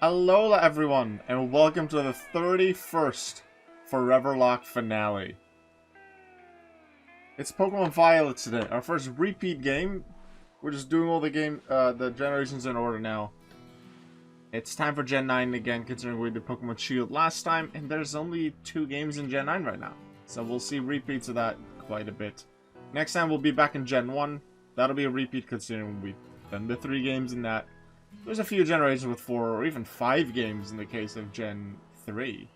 Alola everyone, and welcome to the 31st Foreverlocke finale. It's Pokemon Violet today, our first repeat game. We're just doing all the generations in order now. It's time for Gen 9 again, considering we did Pokemon Shield last time, and there's only 2 games in Gen 9 right now. So we'll see repeats of that quite a bit. Next time we'll be back in Gen 1. That'll be a repeat considering we've done the 3 games in that. There's a few generations with 4 or even 5 games in the case of Gen 3.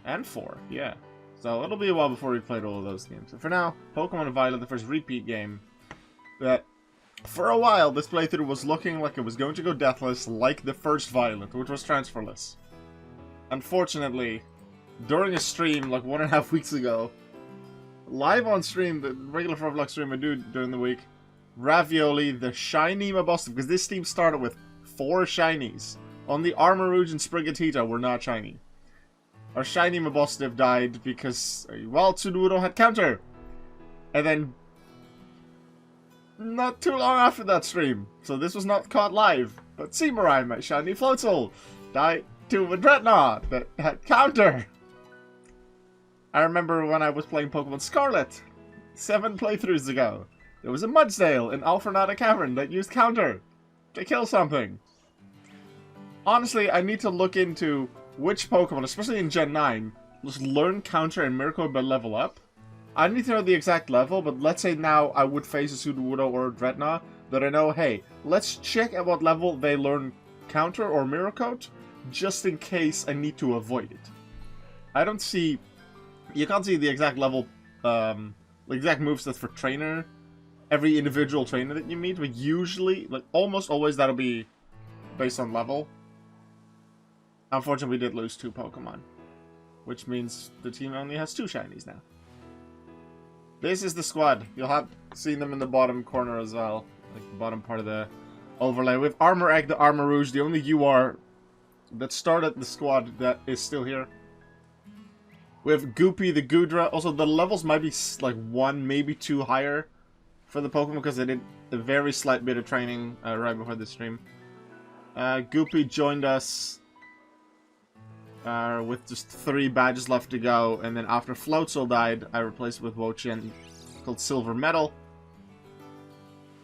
And 4, yeah. So it'll be a while before we played all of those games. So for now, Pokemon Violet, the first repeat game, that for a while this playthrough was looking like it was going to go deathless like the first Violet, which was transferless. Unfortunately, during a stream like 1.5 weeks ago, live on stream, the regular Foreverlocke stream I do during the week, Ravioli, the shiny Mabosstiff, because this team started with 4 shinies. Only Armarouge and Sprigatito were not shiny. Our shiny Mabosstiff died because, well, Tsurudo had counter. And then, not too long after that stream, so this was not caught live, but Seamurai, my shiny Floatzel, died to a Dreadnought that had counter. I remember when I was playing Pokemon Scarlet 7 playthroughs ago. There was a Mudsdale in Alfrenata Cavern that used counter to kill something. Honestly, I need to look into which Pokemon, especially in Gen 9, just learn counter and Miracle but level up. I need to know the exact level, but let's say now I would face a Sudowoodo or a Dreadnought, that I know, hey, let's check at what level they learn counter or Miracle, just in case I need to avoid it. I don't see... You can't see the exact level, the exact movesets for trainer, every individual trainer that you meet, but usually, like almost always, that'll be based on level. Unfortunately, we did lose 2 Pokemon, which means the team only has 2 shinies now. This is the squad. You'll have seen them in the bottom corner as well, like the bottom part of the overlay. We have Armor Egg, the Armarouge, the only UR that started the squad that is still here. We have Goopy, the Goodra. Also, the levels might be like 1, maybe 2 higher for the Pokemon because they did a very slight bit of training right before the stream. Goopy joined us with just 3 badges left to go, and then after Floatzel died, I replaced it with Wo-Chien, called Silver Metal.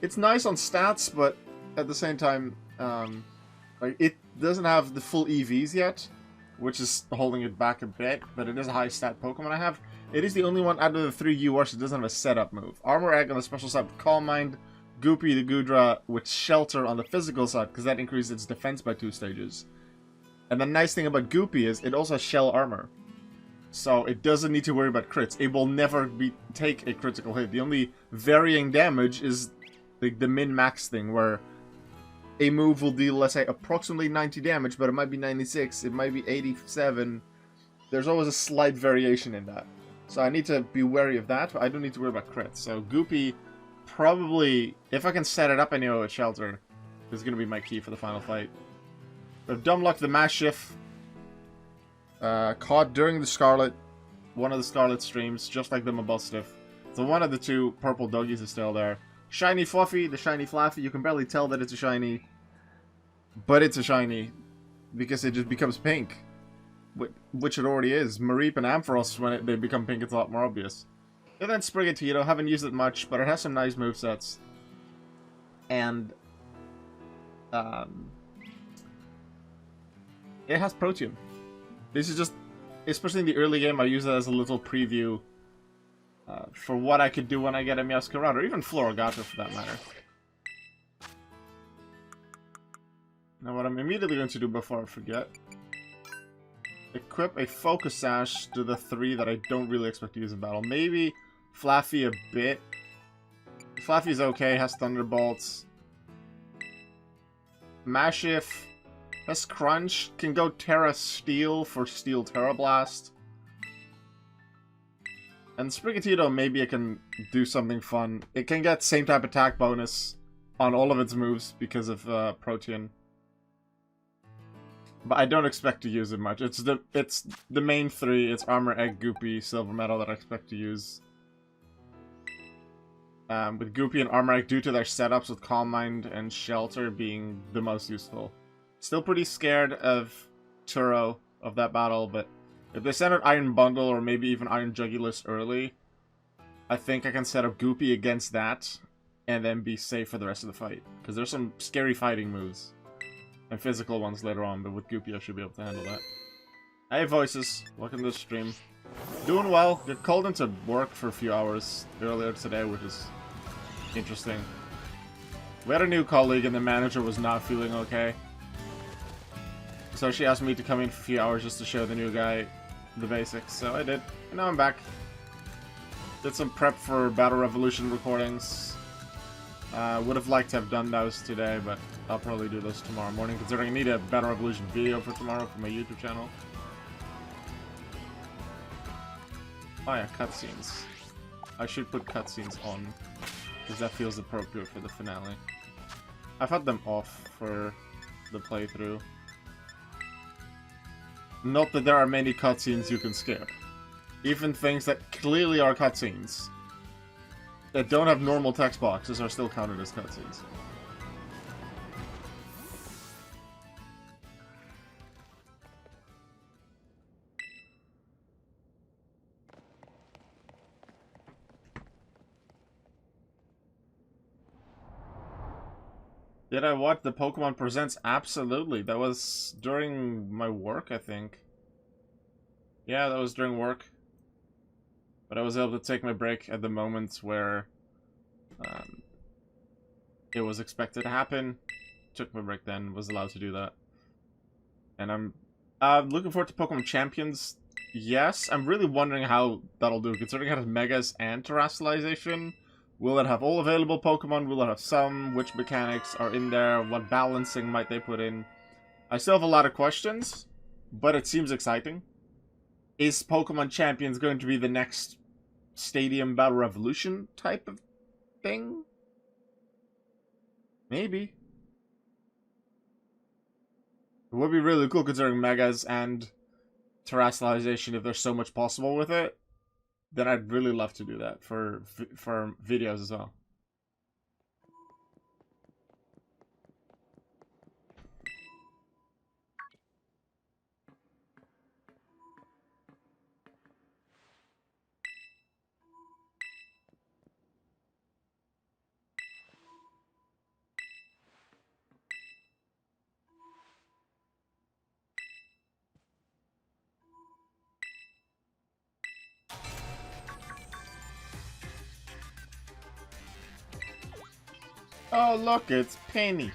It's nice on stats, but at the same time, like it doesn't have the full EVs yet, which is holding it back a bit, but it is a high stat Pokemon I have. It is the only one out of the 3 URs that doesn't have a setup move. Armor Egg on the special side with Calm Mind, Goopy the Goodra with Shelter on the physical side, because that increases its defense by 2 stages. And the nice thing about Goopy is it also has Shell Armor. So it doesn't need to worry about crits. It will never take a critical hit. The only varying damage is the min-max thing, where a move will deal, let's say, approximately 90 damage, but it might be 96, it might be 87. There's always a slight variation in that. So I need to be wary of that, but I don't need to worry about crits. So Goopy, probably, if I can set it up anyway with Shelter, is going to be my key for the final fight. We have Dumbluck the Mastiff, caught during the Scarlet, one of the Scarlet streams, just like the Mabosstiff. So one of the 2 purple doggies is still there. Shiny Fluffy, the shiny Flaffy, you can barely tell that it's a shiny, but it's a shiny, because it just becomes pink, which it already is. Mareep and Ampharos, when they become pink, it's a lot more obvious. And then Sprigatito, haven't used it much, but it has some nice movesets. And, it has Protean. This is just, especially in the early game, I use it as a little preview for what I could do when I get a Meowscarada, or even Floragato for that matter. Now what I'm immediately going to do before I forget, equip a Focus Sash to the 3 that I don't really expect to use in battle. Maybe Flaffy a bit. Flaffy's okay, has Thunderbolts. Mastiff has Crunch, can go Terra Steel for Steel Terra Blast. And Sprigatito, maybe it can do something fun. It can get same type attack bonus on all of its moves because of Protean. But I don't expect to use it much. It's the main 3. It's Armor, Egg, Goopy, Silver Metal that I expect to use. With Goopy and Armor Egg, due to their setups with Calm Mind and Shelter being the most useful. Still pretty scared of Turo, of that battle, but if they send out Iron Bundle or maybe even Iron Jugulis early, I think I can set up Goopy against that and then be safe for the rest of the fight. Because there's some scary fighting moves and physical ones later on, but with Goopy I should be able to handle that. Hey Voices, welcome to the stream. Doing well. Got called into work for a few hours earlier today, which is interesting. We had a new colleague and the manager was not feeling okay. So she asked me to come in for a few hours just to show the new guy the basics, so I did. And now I'm back. Did some prep for Battle Revolution recordings. Would have liked to have done those today, but I'll probably do those tomorrow morning, considering I need a Battle Revolution video for tomorrow for my YouTube channel. Oh yeah, cutscenes. I should put cutscenes on, because that feels appropriate for the finale. I've had them off for the playthrough. Not that there are many cutscenes you can skip. Even things that clearly are cutscenes, that don't have normal text boxes, are still counted as cutscenes. Did I watch the Pokemon Presents? Absolutely. That was during my work, I think. Yeah, that was during work. But I was able to take my break at the moment where it was expected to happen. Took my break then, was allowed to do that. And I'm looking forward to Pokemon Champions. Yes, I'm really wondering how that'll do, considering it has Megas and Terrestrialization. Will it have all available Pokemon? Will it have some? Which mechanics are in there? What balancing might they put in? I still have a lot of questions, but it seems exciting. Is Pokemon Champions going to be the next Stadium Battle Revolution type of thing? Maybe. It would be really cool considering Megas and Terrestrialization, if there's so much possible with it. Then I'd really love to do that for videos as well. Oh, look, it's Penny.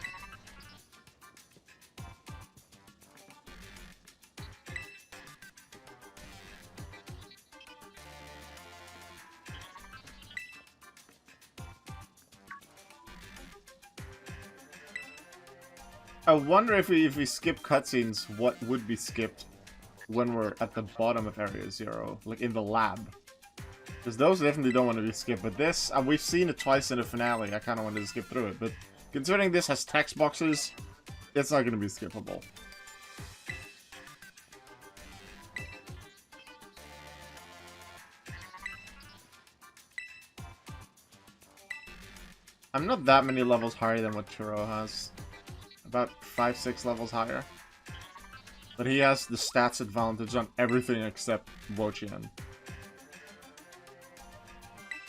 I wonder if we skip cutscenes, what would be skipped when we're at the bottom of Area 0, like in the lab. Because those definitely don't want to be skipped, but this, we've seen it twice in the finale, I kind of wanted to skip through it, but considering this has text boxes, it's not going to be skippable. I'm not that many levels higher than what Churro has. About 5-6 levels higher. But he has the stats advantage on everything except Wo-Chien.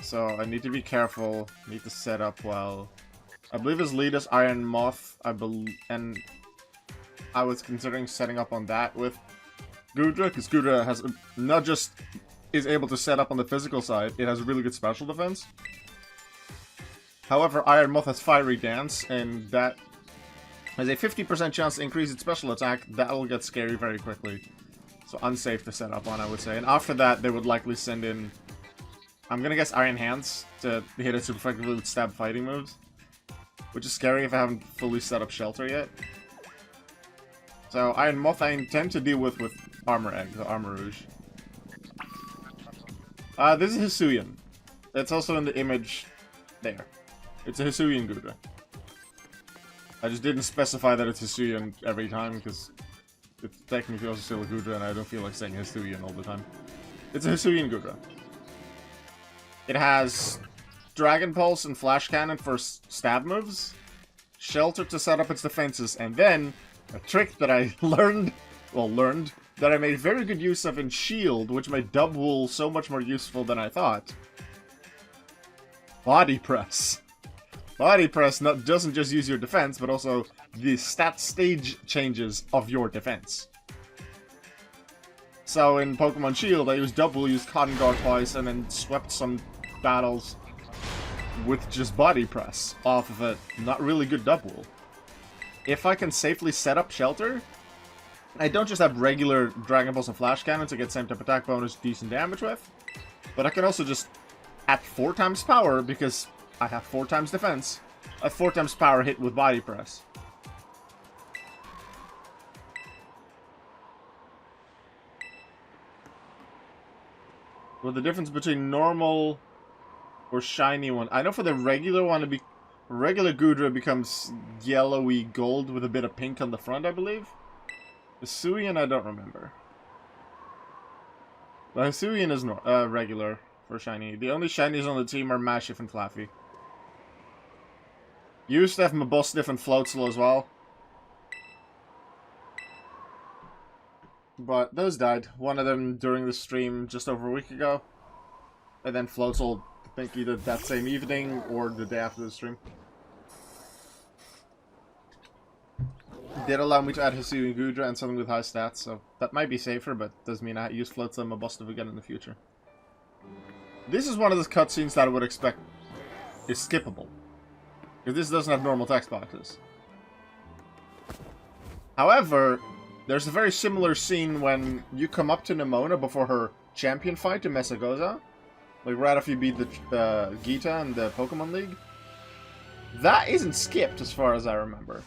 So I need to be careful, need to set up well. I believe his lead is Iron Moth, and I was considering setting up on that with Gudra, because Gudra has not just is able to set up on the physical side, it has really good special defense. However, Iron Moth has Fiery Dance, and that has a 50% chance to increase its special attack. That'll get scary very quickly. So unsafe to set up on, I would say. And after that, they would likely send in, I'm gonna guess, Iron Hands to hit it super effectively with stab fighting moves. Which is scary if I haven't fully set up Shelter yet. So Iron Moth I intend to deal with Armor Egg, the Armor Rouge. This is Hisuian. It's also in the image there. It's a Hisuian Gudra. I just didn't specify that it's Hisuian every time because it's technically also still a Gudra and I don't feel like saying Hisuian all the time. It's a Hisuian Gudra. It has Dragon Pulse and Flash Cannon for stab moves, Shelter to set up its defenses, and then A trick that I learned, that I made very good use of in Shield, which made Dub Wool so much more useful than I thought. Body Press. Body Press doesn't just use your defense, but also the stat stage changes of your defense. So in Pokemon Shield, I used Dub Wool, used Cotton Guard twice, and then swept some battles with just Body Press off of a not really good Dub Wool. If I can safely set up Shelter, I don't just have regular Dragon Balls and Flash Cannon to get same type attack bonus, decent damage with, but I can also just, at 4 times power, because I have 4 times defense, a 4 times power hit with Body Press. Well, the difference between normal or shiny one, I know for the regular one, regular Gudra becomes yellowy gold with a bit of pink on the front, I believe. Hisuian, I don't remember. But Hisuian is regular for shiny. The only shinies on the team are Mashif and Flaffy. Used to have Mabosstiff and Floatzel as well. But those died. One of them during the stream just over a week ago. And then Floatzel, I think either that same evening or the day after the stream. Did allow me to add Hisuian Gudra and something with high stats, so that might be safer, but does mean I use Floatzel and Mabosstiff again in the future. This is one of those cutscenes that I would expect is skippable. Because this doesn't have normal text boxes. However, there's a very similar scene when you come up to Nimona before her champion fight in Mesagoza. Like right after you beat the Gita in the Pokemon League. That isn't skipped as far as I remember.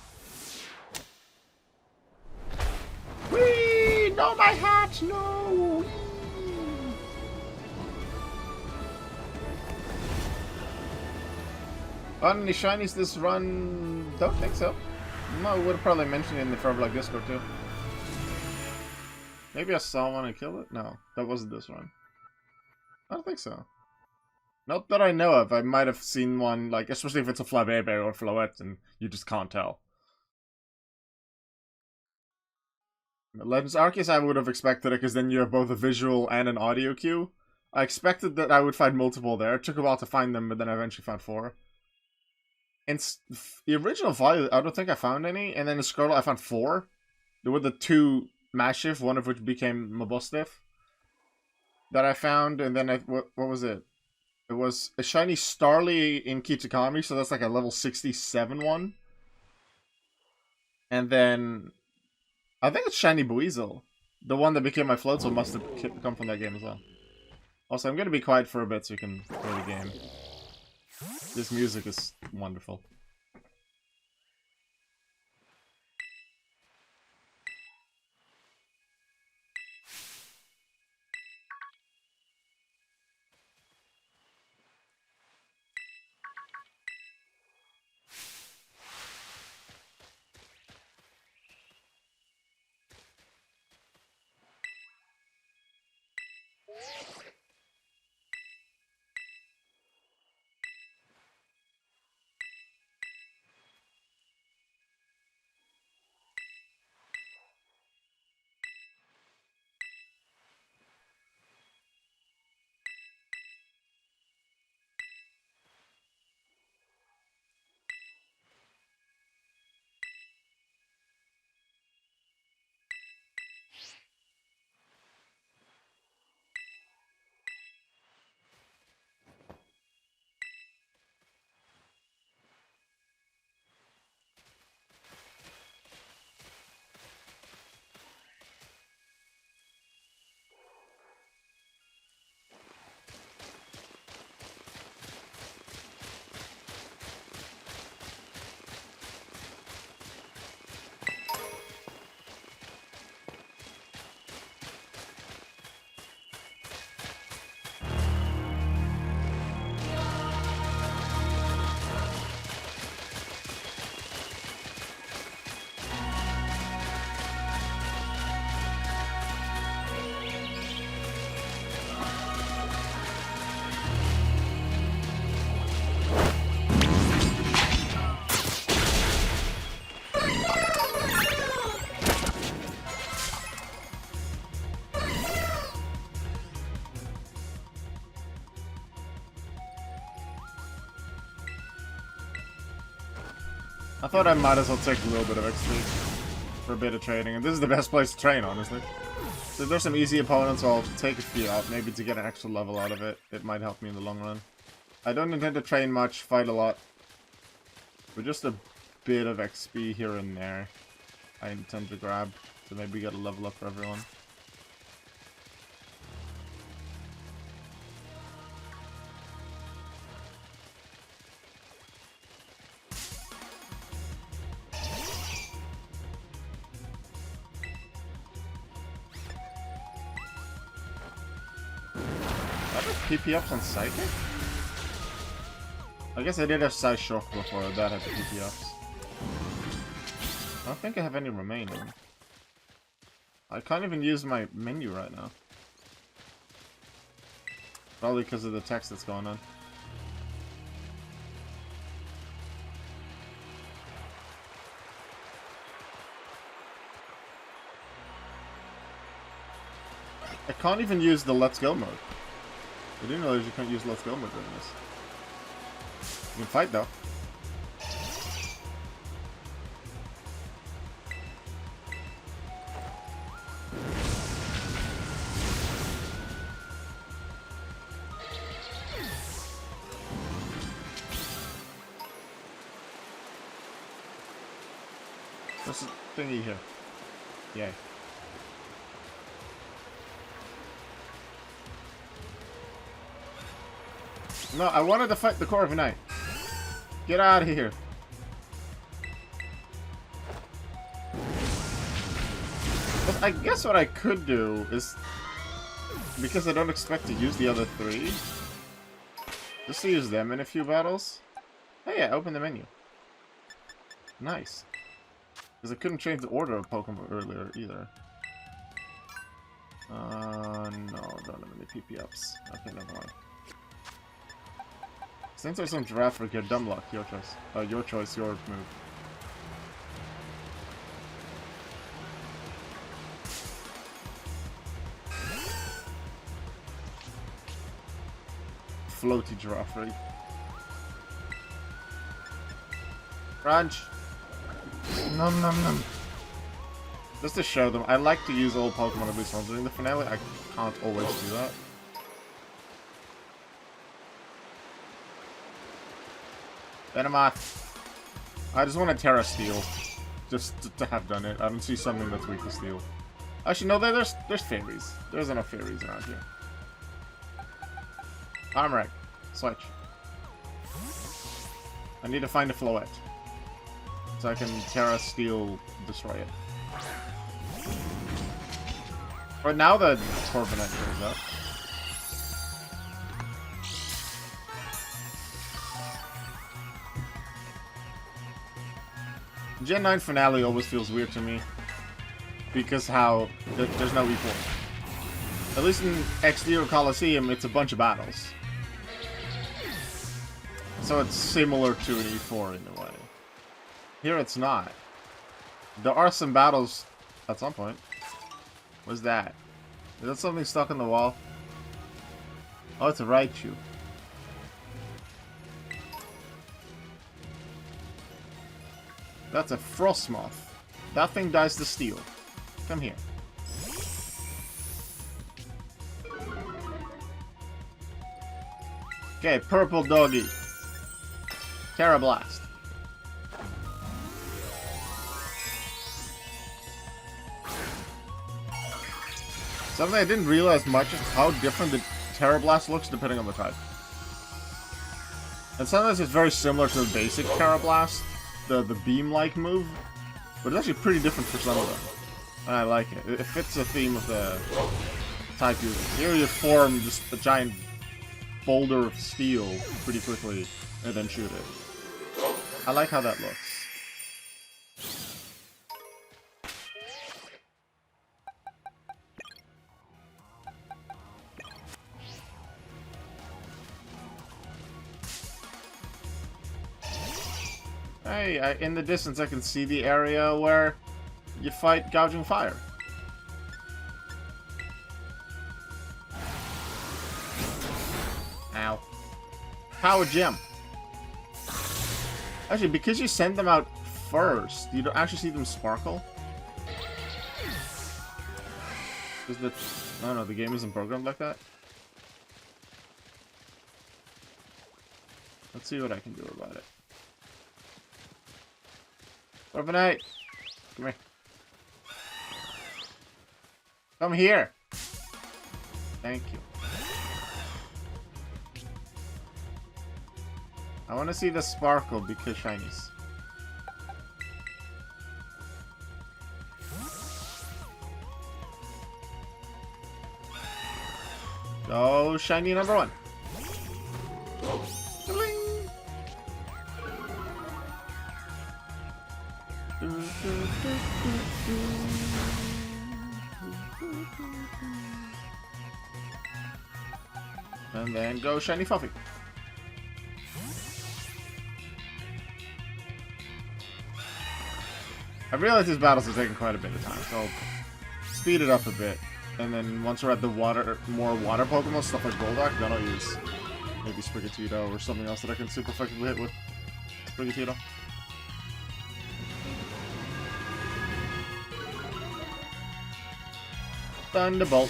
Whee! No, my hat! No! On any shinies this run? Don't think so. No, would have probably mentioned it in the Foreverlocke Discord too. Maybe I saw one and killed it? No, that wasn't this run. I don't think so. Not that I know of. I might have seen one, like, especially if it's a Flabébé or a Floette, and you just can't tell. Legends Arceus I would have expected it, because then you have both a visual and an audio cue. I expected that I would find multiple there. It took a while to find them, but then I eventually found 4. In the original Violet, I don't think I found any, and then in Scarlet I found 4. There were the 2 Mashif, one of which became Mabosstiff, that I found, and then what was it? It was a shiny Starly in Kitakami, so that's like a level 67 one. And then I think it's shiny Buizel. The one that became my Floatzel must have come from that game as well. Also, I'm going to be quiet for a bit so you can play the game. This music is wonderful. I thought I might as well take a little bit of XP for a bit of trading, and this is the best place to train, honestly. So if there's some easy opponents, I'll take a few out, maybe to get an extra level out of it. It might help me in the long run. I don't intend to train much, fight a lot. But just a bit of XP here and there, I intend to grab, to maybe get a level up for everyone. PP ups on Psychic? I guess I did have Psy Shock before that had the PP ups. I don't think I have any remaining. I can't even use my menu right now. Probably because of the text that's going on. I can't even use the Let's Go mode. I didn't realize you can't use Let's Go mode during this. You can fight though. What's the thingy here? Yay. No, I wanted to fight the Corvi Knight. Get out of here. But I guess what I could do is, because I don't expect to use the other three, just to use them in a few battles. Oh yeah, open the menu. Nice. Because I couldn't change the order of Pokemon earlier either. No, don't have any PP ups. Okay, never mind. Since there's some giraffe here, dumb luck, your choice. Your choice, your move. Floaty giraffe. Crunch! Nom nom nom. Just to show them, I like to use old Pokemon at least once during the finale. I can't always do that. Venomoth. I just want to Terra Steel. Just to have done it. I don't see something that's weak to Steel. Actually, no, there's fairies. There's enough fairies around here. Armorek. Switch. I need to find a Floette. So I can Terra Steel destroy it. Right now the Corviknight shows up. Gen 9 finale always feels weird to me. Because how there's no E4. At least in XD or Coliseum, it's a bunch of battles. So it's similar to an E4 in a way. Here it's not. There are some battles at some point. What's that? Is that something stuck in the wall? Oh, it's a Raichu. That's a Frostmoth. That thing dies to steel. Come here. Okay, purple doggy. Terra Blast. Something I didn't realize much is how different the Terra Blast looks depending on the type. And sometimes it's very similar to the basic Terra Blast, the beam-like move, but it's actually pretty different for some of them. And I like it. It fits the theme of the type using. Here you form just a giant boulder of steel pretty quickly, and then shoot it. I like how that looks. Hey, in the distance I can see the area where you fight Gouging Fire. Ow. Power Gem. Actually, because you send them out first. You don't actually see them sparkle. Is the... No, the game isn't programmed like that. Let's see what I can do about it. Orphanite! Come here. Come here! Thank you. I want to see the sparkle because shinies. Go shiny number 1. And then go shiny Fluffy. I realize these battles are taking quite a bit of time, so I'll speed it up a bit. And then once we're at the more water Pokemon, stuff like Golduck, then I'll use maybe Sprigatito or something else that I can super effectively hit with Sprigatito. Thunderbolt.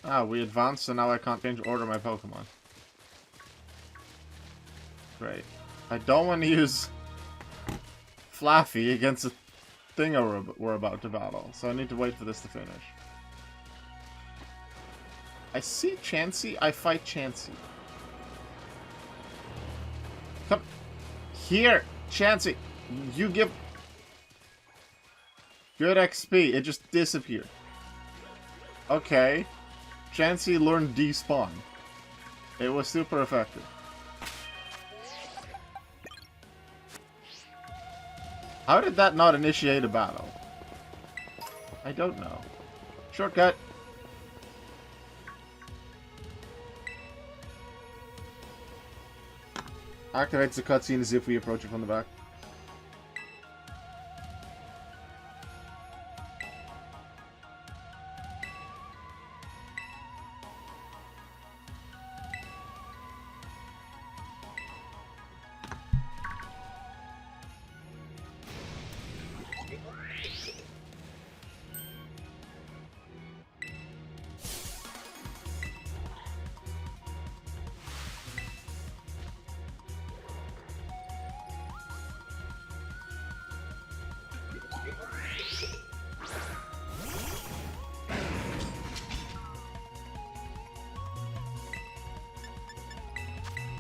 Ah, we advanced, so now I can't change order my Pokemon. Great. I don't want to use Flaffy against the thing we're about to battle, so I need to wait for this to finish. I see Chansey, I fight Chansey. Come here, Chansey. You give good XP. It just disappeared. Okay. Chansey learned despawn. It was super effective. How did that not initiate a battle? I don't know. Shortcut. Activates the cutscene as if we approach it from the back.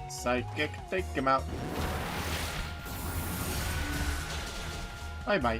Psychic, take him out. Bye-bye.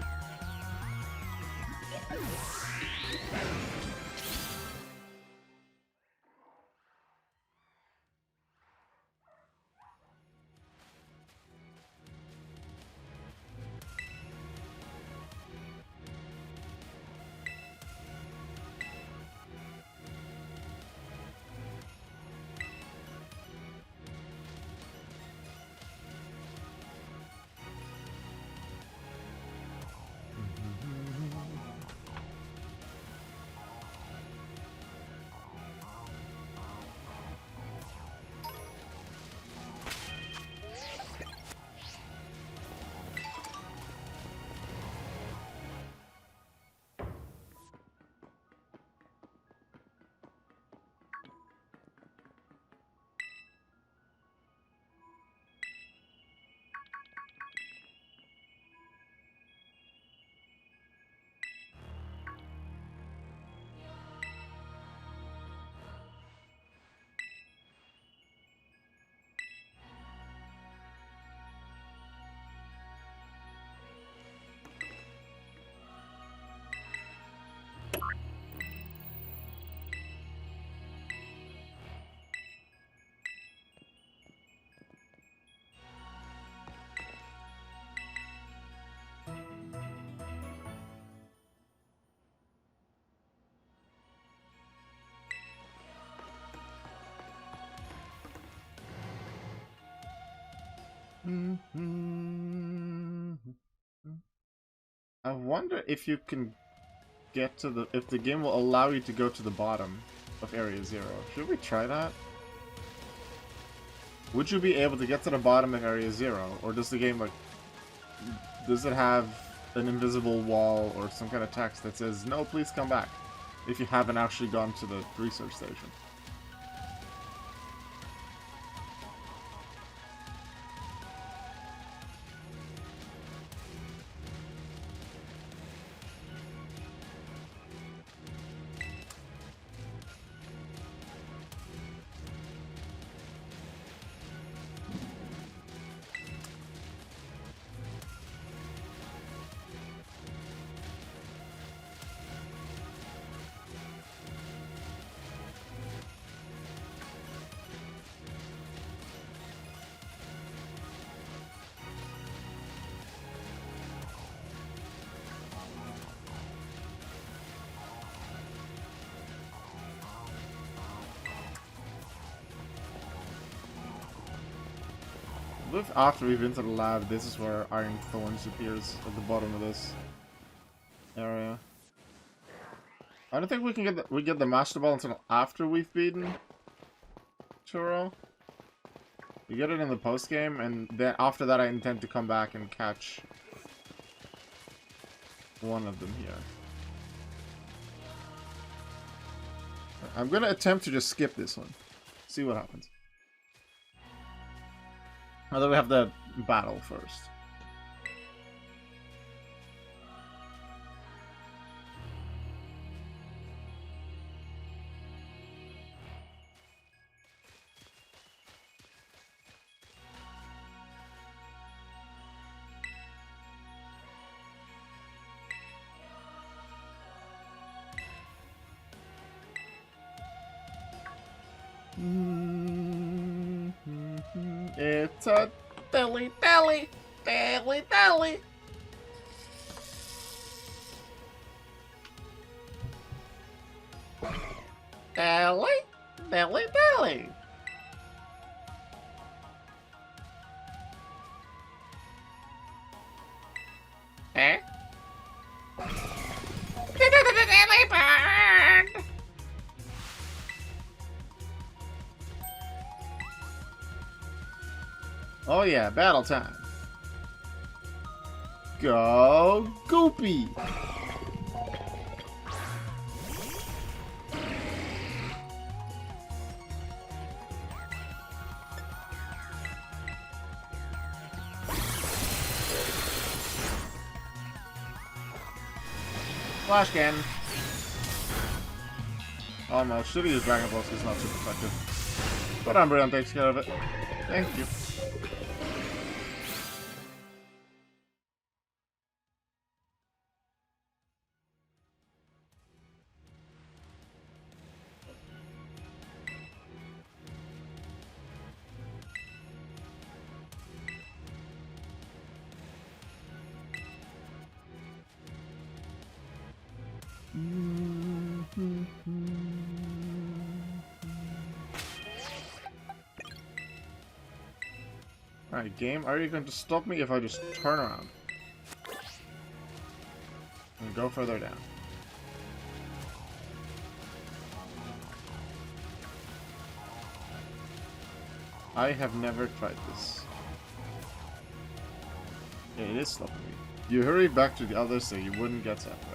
I wonder if you can get to the... if the game will allow you to go to the bottom of Area 0. Should we try that? Would you be able to get to the bottom of Area 0? Or does the game, like... does it have an invisible wall or some kind of text that says, no, please come back, if you haven't actually gone to the research station? After we've been to the lab, this is where Iron Thorns appears at the bottom of this area. I don't think we can get the Master Ball until after we've beaten Churro. We get it in the post game, and then after that, I intend to come back and catch one of them here. I'm gonna attempt to just skip this one. See what happens. Although we have the battle first. It's a dilly dally, dilly dally. Dally, dilly dally. Eh? Dilly bird. Oh yeah, battle time. Go, Goopy! Flash cannon. Almost. Should have used Dragon Balls because it's not super effective. But Umbreon takes care of it. Thank you. Alright, game, are you going to stop me if I just turn around? And go further down. I have never tried this. Yeah, it is stopping me. You hurried back to the others so you wouldn't get separated.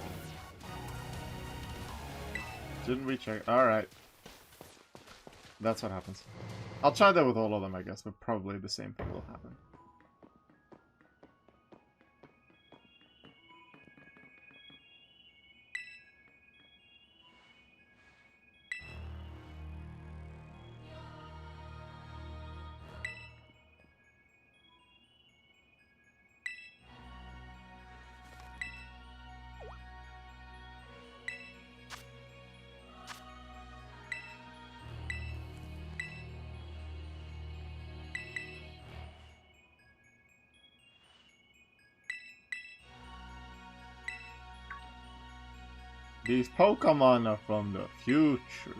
Didn't we check? Alright. That's what happens. I'll try that with all of them, I guess, but probably the same thing will happen. These Pokémon are from the future.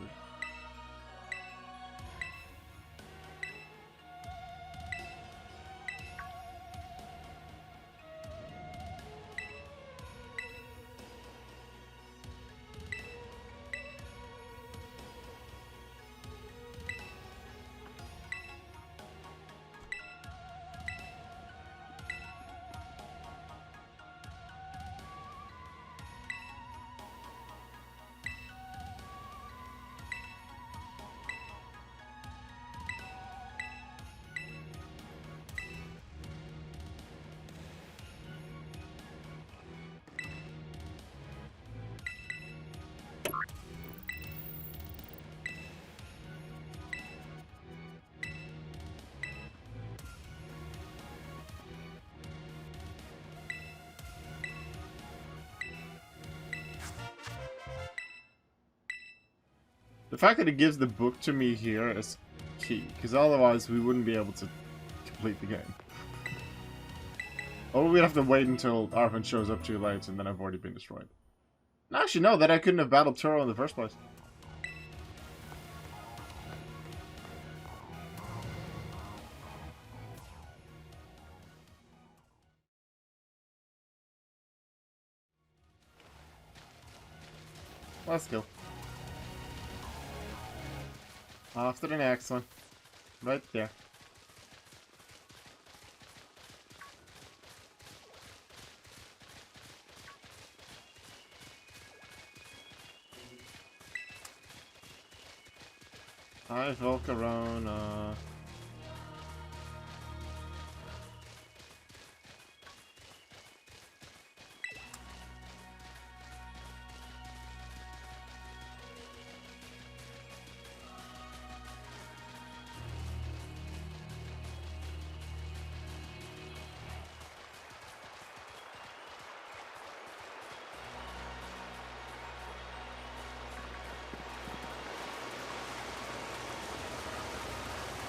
The fact that it gives the book to me here is key, because otherwise we wouldn't be able to complete the game. Or we'd have to wait until Arvin shows up too late, and then I've already been destroyed. Actually, no, that I couldn't have battled Turo in the first place. Let's go. Off to the next one. Right there. Hi, Volcarona.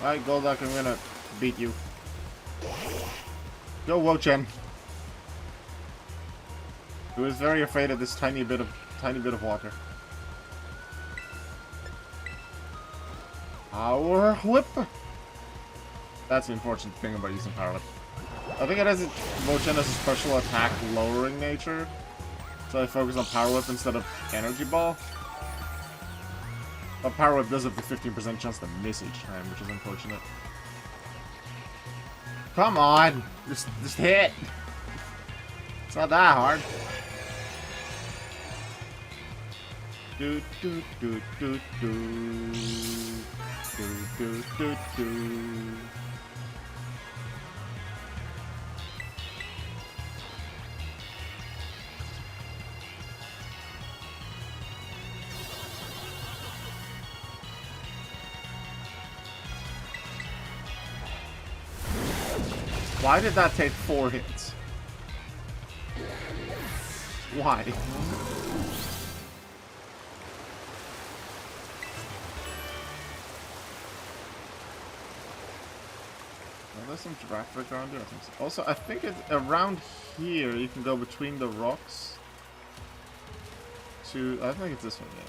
Alright, Golduck, I'm gonna beat you. Go, Wo-Chen. Who is very afraid of this tiny bit of water. Power Whip! That's the unfortunate thing about using Power Whip. I think it has Wo-Chen has a special attack lowering nature. So I focus on Power Whip instead of Energy Ball. But Power Whip does have the 15% chance to miss each time, which is unfortunate. Come on! Just hit! It's not that hard. Do do do do do do do do do. Why did that take 4 hits? Why? Well, there's some Giraffe around here, I think so. Also, I think it's around here you can go between the rocks to... I think it's this one, yeah.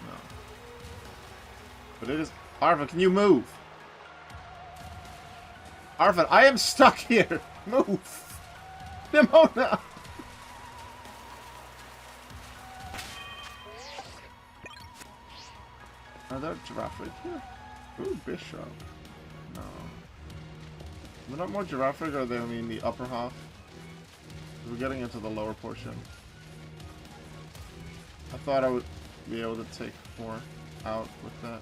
No. But it is... Arva, can you move? Arvin, I am stuck here! Move! Nimona! Are there Giraffe right here? Ooh, Bishop. No. Are there not more Giraffe, or are they only in the upper half? We're getting into the lower portion. I thought I would be able to take 4 out with that.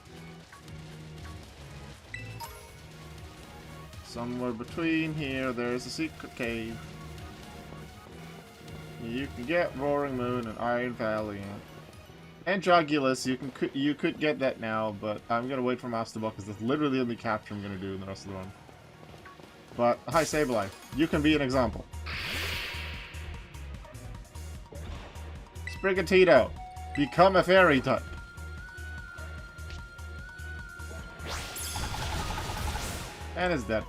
Somewhere between here, there's a secret cave. You can get Roaring Moon and Iron Valley and Jogulus. You could get that now, but I'm gonna wait for Master Ball because that's literally the only capture I'm gonna do in the rest of the run. But hi, Sableye, you can be an example. Sprigatito, become a fairy type. And it's dead.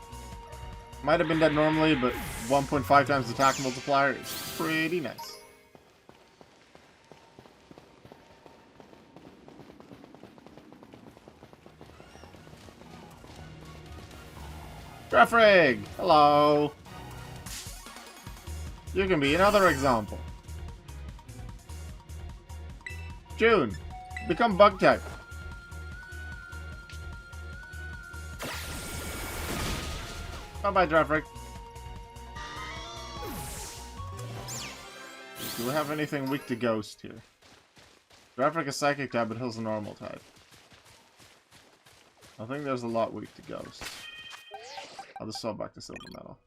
Might have been dead normally, but 1.5 times the attack multiplier is pretty nice. Dreffrig! Hello! You can be another example. June, become bug type. Bye-bye, Dreffrig. Do we have anything weak to Ghost here? Dreffrig is Psychic type, but Hill's a normal type. I think there's a lot weak to Ghost. I'll just sell back to Silver Metal.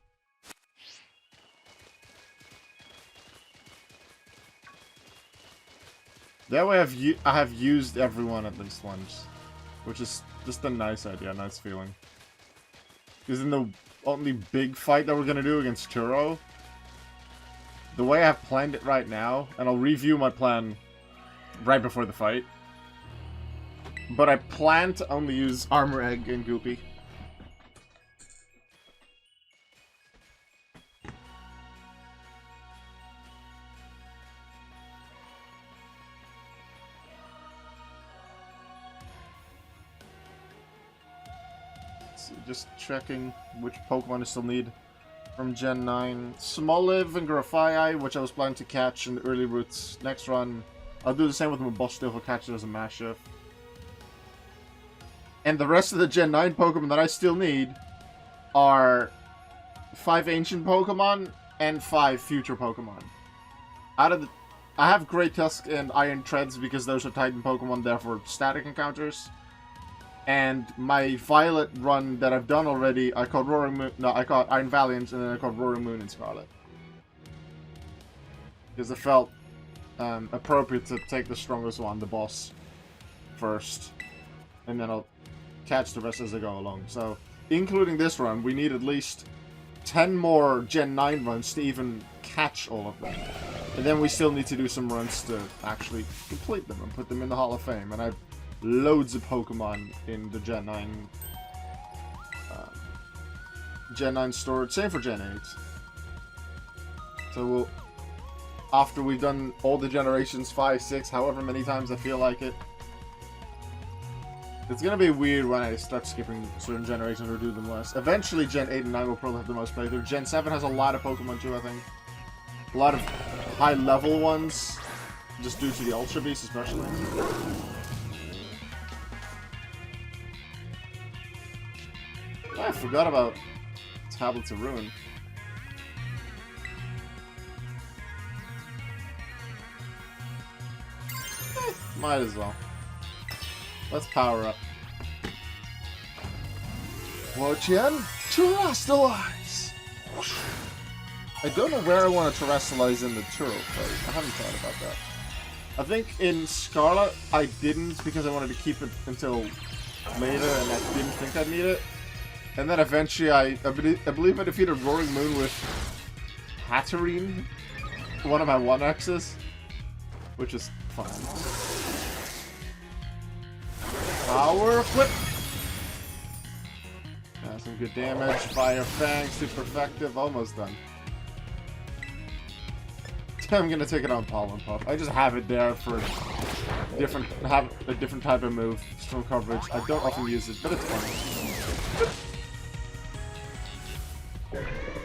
That way I have used everyone at least once. Which is just a nice idea, a nice feeling. Because in the only big fight that we're going to do against Turo, the way I have planned it right now, and I'll review my plan right before the fight, But I plan to only use Armor Egg and Goopy. So just checking which Pokemon I still need from Gen 9. Smoliv and Grafaiai, which I was planning to catch in the early routes. Next run, I'll do the same with Mabosstill if I catch it as a Mashup. And the rest of the Gen 9 Pokemon that I still need are 5 Ancient Pokemon and 5 Future Pokemon. Out of the... I have Great Tusk and Iron Treads because those are Titan Pokemon, therefore static encounters. And my Violet run that I've done already, I caught Roaring Moon... No, I caught Iron Valiant and then I caught Roaring Moon and Scarlet. Because it felt appropriate to take the strongest one, the boss, first. And then I'll catch the rest as I go along. So, including this run, we need at least 10 more Gen 9 runs to even catch all of them. And then we still need to do some runs to actually complete them and put them in the Hall of Fame. And I've loads of Pokemon in the Gen 9 storage. Same for Gen 8. So we'll, after we've done all the generations, 5, 6, however many times I feel like it, it's gonna be weird when I start skipping certain generations or do them less. Eventually, Gen 8 and 9 will probably have the most playthrough. Gen 7 has a lot of Pokemon too, I think. A lot of high-level ones, just due to the Ultra Beast especially. I forgot about Tablets of Ruin. Might as well. Let's power up. Warchian, terrestrialize! I don't know where I want to terrestrialize in the Turo fight. I haven't thought about that. I think in Scarlet, I didn't because I wanted to keep it until later and I didn't think I'd need it. And then eventually I believe I defeated Roaring Moon with Hatterene, one of my 1Xs, which is fun. Power Flip! Some good damage. Fire Fang, super effective, almost done. I'm gonna take it on Pollen Puff. I just have it there for have a different type of move, strong coverage. I don't often use it, but it's fun.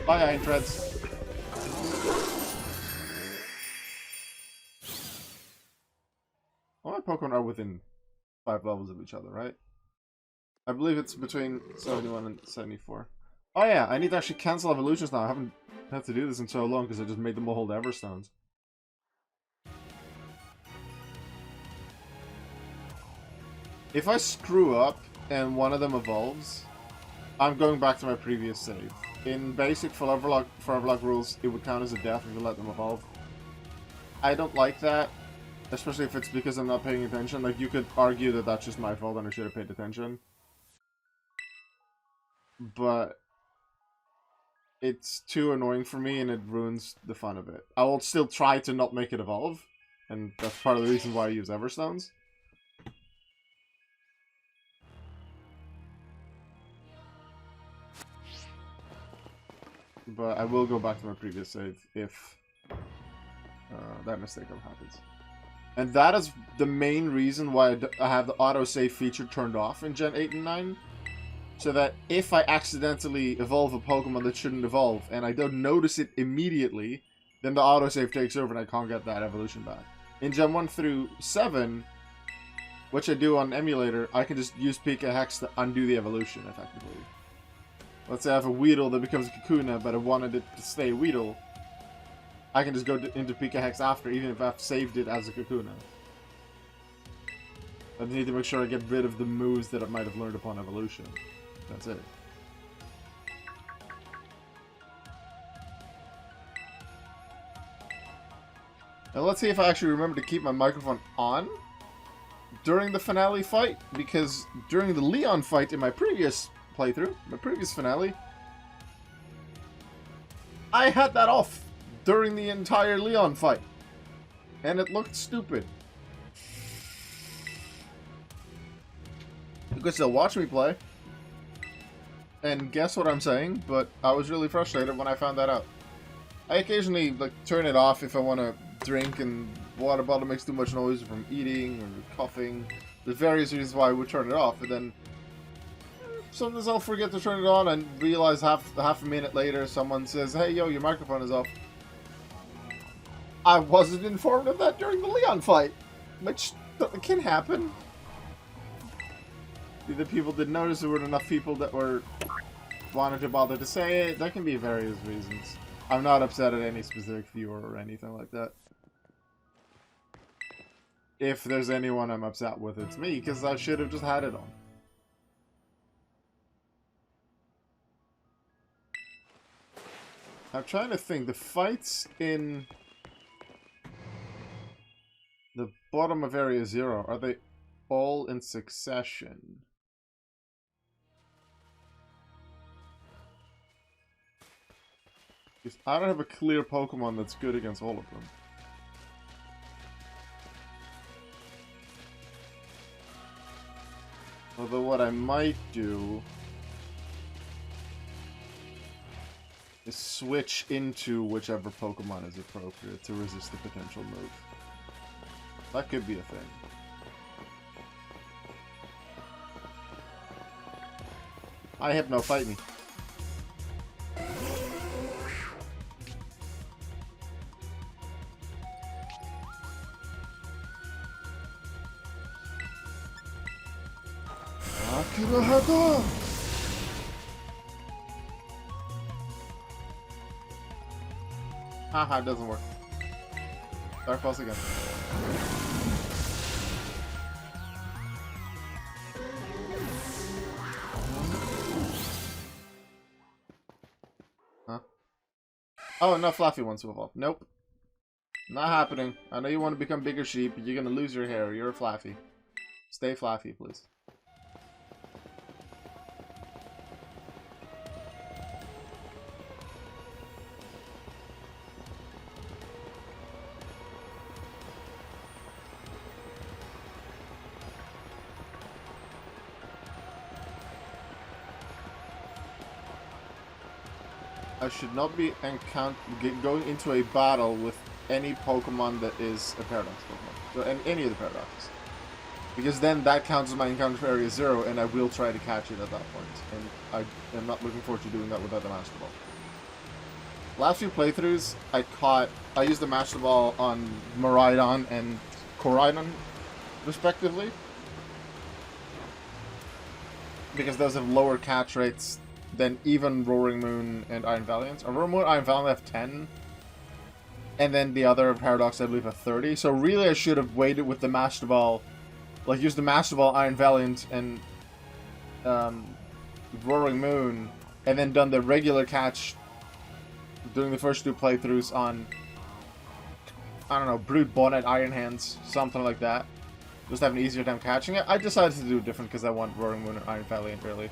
Bye, Iron Treads. All my Pokemon are within 5 levels of each other, right? I believe it's between 71 and 74. Oh yeah, I need to actually cancel evolutions now. I haven't had to do this in so long because I just made them all hold Everstones. If I screw up and one of them evolves, I'm going back to my previous save. In basic Foreverlocke rules, it would count as a death if you let them evolve. I don't like that, especially if it's because I'm not paying attention. Like, you could argue that that's just my fault and I should have paid attention. But it's too annoying for me and it ruins the fun of it. I will still try to not make it evolve, and that's part of the reason why I use Everstones. But I will go back to my previous save if that mistake ever happens. And that is the main reason why I have the autosave feature turned off in Gen 8 and 9. So that if I accidentally evolve a Pokemon that shouldn't evolve, and I don't notice it immediately, then the autosave takes over and I can't get that evolution back. In Gen 1 through 7, which I do on emulator, I can just use Pika Hex to undo the evolution, effectively. Let's say I have a Weedle that becomes a Kakuna, but I wanted it to stay Weedle. I can just go into Pika Hex after, even if I've saved it as a Kakuna. I just need to make sure I get rid of the moves that I might have learned upon evolution. That's it. Now let's see if I actually remember to keep my microphone on during the finale fight, because during the Leon fight in my previous playthrough, my previous finale, I had that off during the entire Leon fight, and it looked stupid. You could still watch me play. And guess what I'm saying, but I was really frustrated when I found that out. I occasionally like turn it off if I want to drink and water bottle makes too much noise from eating or coughing. There's various reasons why I would turn it off, and then sometimes I'll forget to turn it on and realize half a minute later someone says, "Hey, yo, your microphone is off." I wasn't informed of that during the Leon fight, which can happen. Either people didn't notice there weren't enough people that wanted to bother to say it. There can be various reasons. I'm not upset at any specific viewer or anything like that. If there's anyone I'm upset with, it's me, because I should have just had it on. I'm trying to think. The fights in the bottom of Area 0, are they all in succession? Because I don't have a clear Pokemon that's good against all of them. Although what I might do is switch into whichever Pokemon is appropriate to resist the potential move. That could be a thing. I have no fight me. Haha, it doesn't work. Dark Pulse again. Huh? Oh, no fluffy ones to evolve. Nope. Not happening. I know you want to become bigger sheep, but you're gonna lose your hair. You're a fluffy. Stay fluffy, please. I should not be going into a battle with any Pokemon that is a Paradox Pokemon. So, any of the Paradoxes. Because then that counts as my encounter for Area 0, and I will try to catch it at that point. And I am not looking forward to doing that without the Master Ball. Last few playthroughs, I used the Master Ball on Miraidon and Koraidon, respectively. Because those have lower catch rates than even Roaring Moon and Iron Valiant. Roaring Moon and Iron Valiant have 10. And then the other Paradox, I believe, have 30. So really I should have waited with the Master Ball. Like, use the Master Ball, Iron Valiant, and Roaring Moon. And then done the regular catch during the first two playthroughs on, I don't know, Brute Bonnet, Iron Hands, something like that. Just have an easier time catching it. I decided to do it different because I want Roaring Moon and Iron Valiant, really.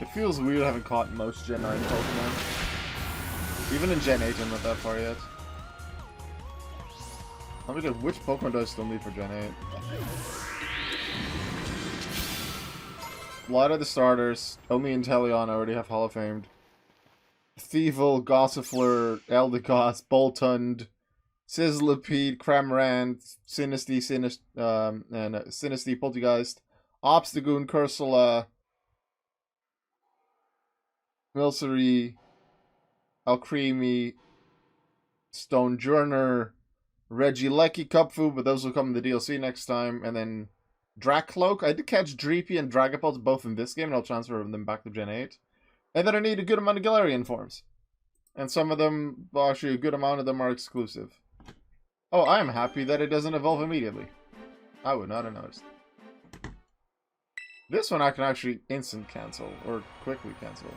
It feels weird having caught most Gen 9 Pokemon. Even in Gen 8, I'm not that far yet. Let me look, which Pokemon do I still need for Gen 8? A lot of the starters, only Inteleon I already have Hall of Famed. Thievul, Gossifleur, Eldegoss, Boltund, Sizzlipede, Cramorant, Sinistea, Sinistea, Poltergeist, Obstagoon, Cursula, Milcery, Alcremie, Stonejourner, Regieleki, Cupfu, but those will come in the DLC next time, and then Dracloak. I did catch Dreepy and Dragapult both in this game, and I'll transfer them back to Gen 8. And then I need a good amount of Galarian forms. And some of them, well, actually a good amount of them are exclusive. Oh, I am happy that it doesn't evolve immediately. I would not have noticed. This one I can actually instant cancel, or quickly cancel.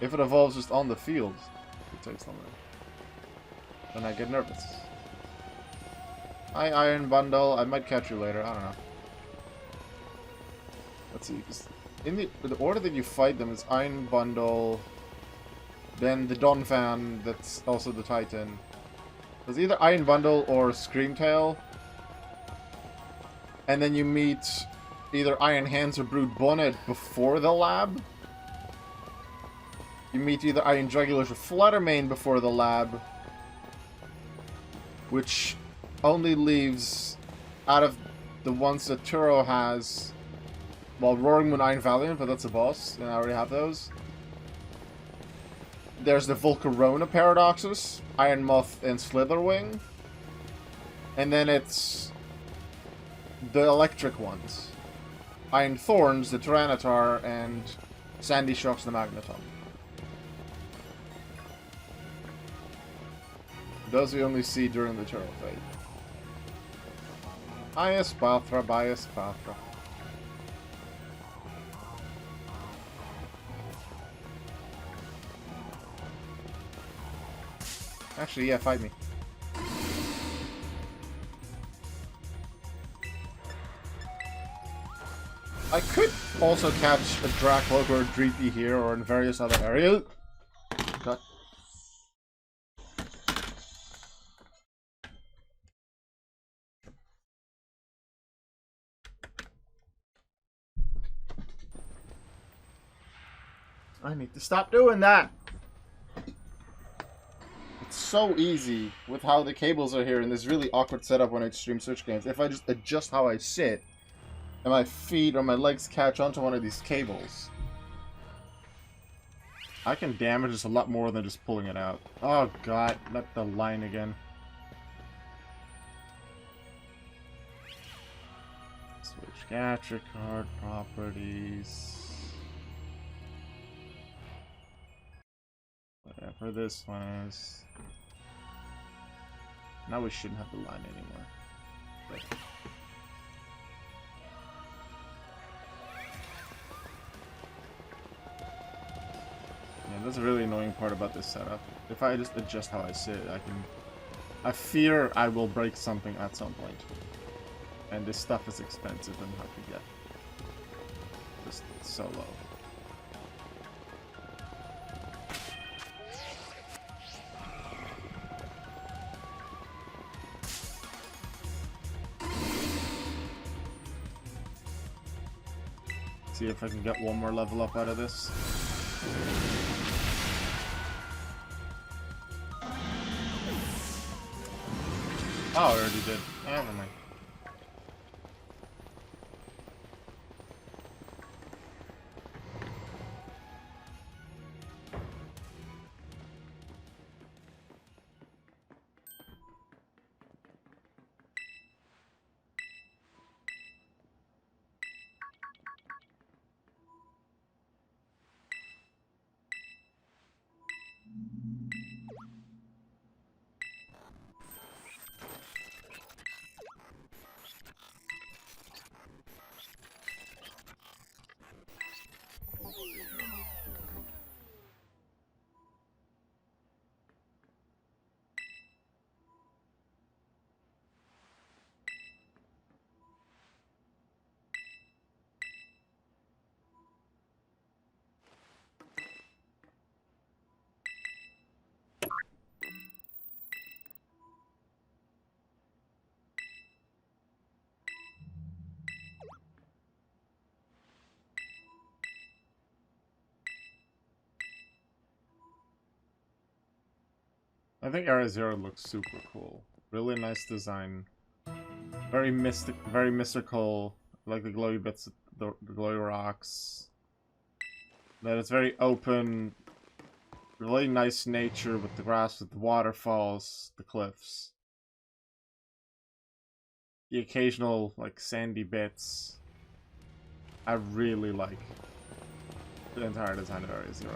If it evolves just on the field, it takes longer. Then I get nervous. Hi, Iron Bundle. I might catch you later. I don't know. Let's see. In the order that you fight them is Iron Bundle, then the Donphan, that's also the Titan. There's either Iron Bundle or Screamtail. And then you meet either Iron Hands or Brood Bonnet before the lab. You meet either Iron Dragulash or Fluttermane before the lab. Which only leaves, out of the ones that Turo has, well, Roaring Moon, Iron Valiant, but that's a boss, and I already have those. There's the Volcarona Paradoxes, Iron Moth, and Slitherwing. And then it's the electric ones. Iron Thorns, the Tyranitar, and Sandy Shocks, the Magneton. Those we only see during the Turo phase. Bias Bathra, Bias Bathra. Actually, yeah, fight me. I could also catch a Dracloak or a Dreepy here or in various other areas. God. I need to stop doing that. It's so easy with how the cables are here in this really awkward setup when I stream Switch games. If I just adjust how I sit, and my feet or my legs catch onto one of these cables, I can damage this a lot more than just pulling it out. Oh god, not the line again. Switch Gacha card properties. Whatever this one is. Now we shouldn't have the line anymore. But yeah, that's a really annoying part about this setup. If I just adjust how I sit, I fear I will break something at some point. And this stuff is expensive and hard to get. Just so low. See if I can get one more level up out of this. Oh, I already did. Never mind. I think Area Zero looks super cool. Really nice design. Very mystical. Like the glowy bits, the glowy rocks. That it's very open. Really nice nature with the grass, with the waterfalls, the cliffs. the occasional, like, sandy bits. I really like the entire design of Area Zero.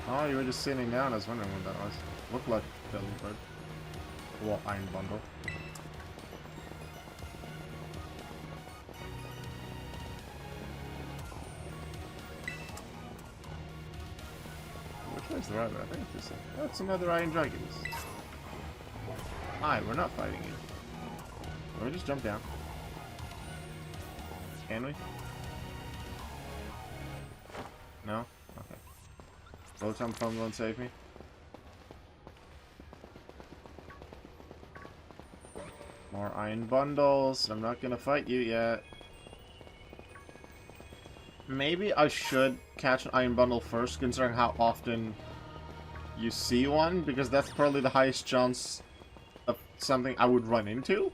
Oh, you were just sitting down. I was wondering what that was. Looked like building bird. Well, iron bundle. Which way's the right way? I think it's this way. That's some other iron dragons. Hi, we're not fighting you. Can we just jump down? Can we? No? Okay. Photon foam won't save me. More iron bundles. I'm not gonna fight you yet. Maybe I should catch an iron bundle first, considering how often you see one, because that's probably the highest chance of something I would run into.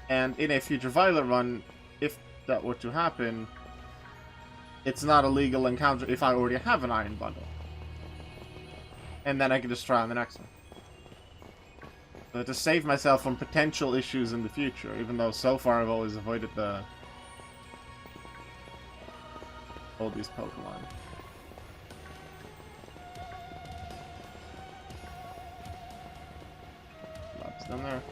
And in a future Violet run, if that were to happen, it's not a legal encounter if I already have an iron bundle. And then I can just try on the next one. So to save myself from potential issues in the future, even though so far I've always avoided all these Pokemon. Labs down there.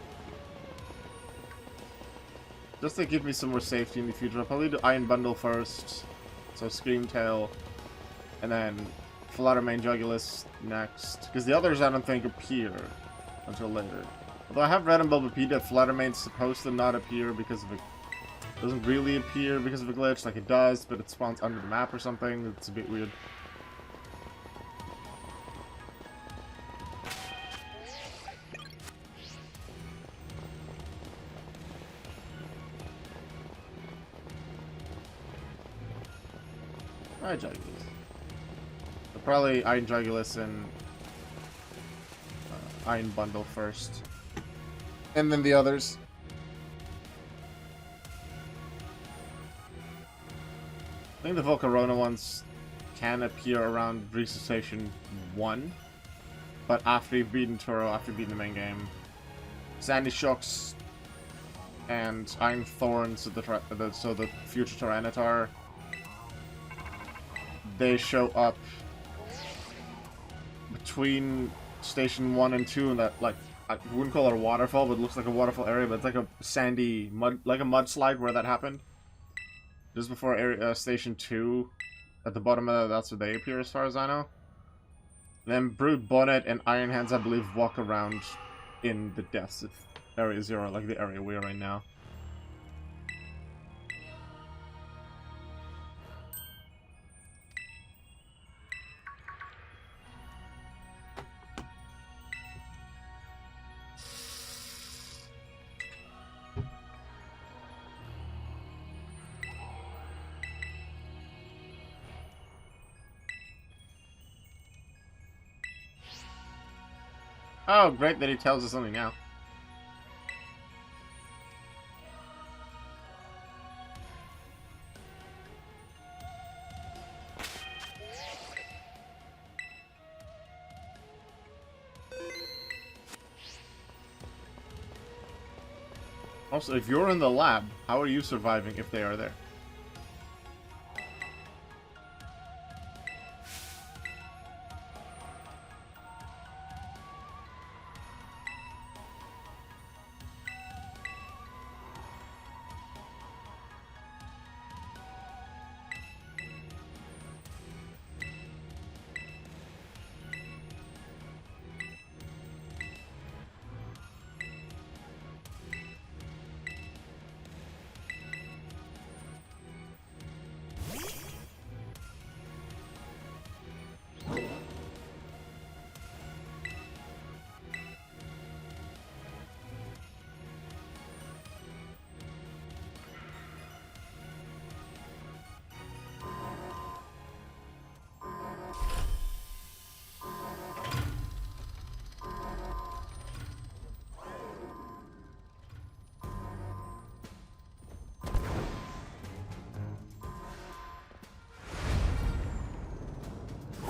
Just to give me some more safety in the future, I'll probably do Iron Bundle first. So Screamtail. And then Fluttermane Jugulis next. Because the others I don't think appear until later. Although I have read in Bulbapedia that Fluttermane's supposed to not appear because of a... doesn't really appear because of a glitch, like it does, but it spawns under the map or something. It's a bit weird. Alright, Jugulis. So probably Iron Jugulis and Iron Bundle first. And then the others. I think the Volcarona ones can appear around Resuscitation 1. But after you've beaten Turo, after you've beaten the main game. Sandy Shocks and Iron Thorns, so the future Tyranitar, they show up between Station 1 and 2 in that, like, I wouldn't call it a waterfall, but it looks like a waterfall area, but it's like a sandy mud, like a mudslide where that happened. Just before Station 2, at the bottom of that's where they appear, as far as I know. And then Brood Bonnet and Iron Hands, I believe, walk around in the depths of Area Zero, like the area we're in now. Oh, great that he tells us something now. Also, if you're in the lab, how are you surviving if they are there?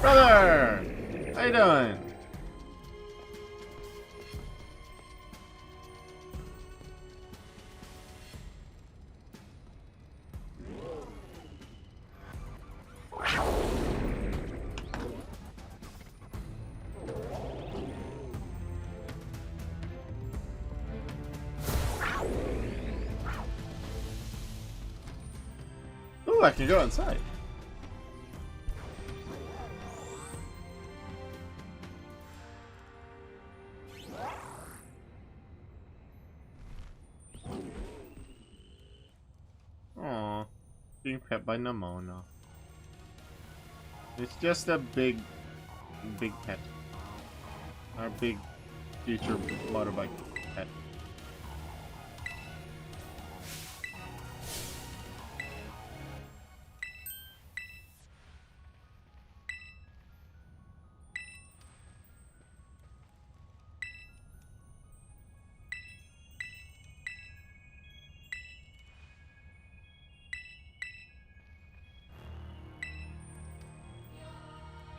Brother! How you doing? Ooh, I can go inside. Aww, being pet by Nemona. It's just a big pet. Our big future motorbike pet.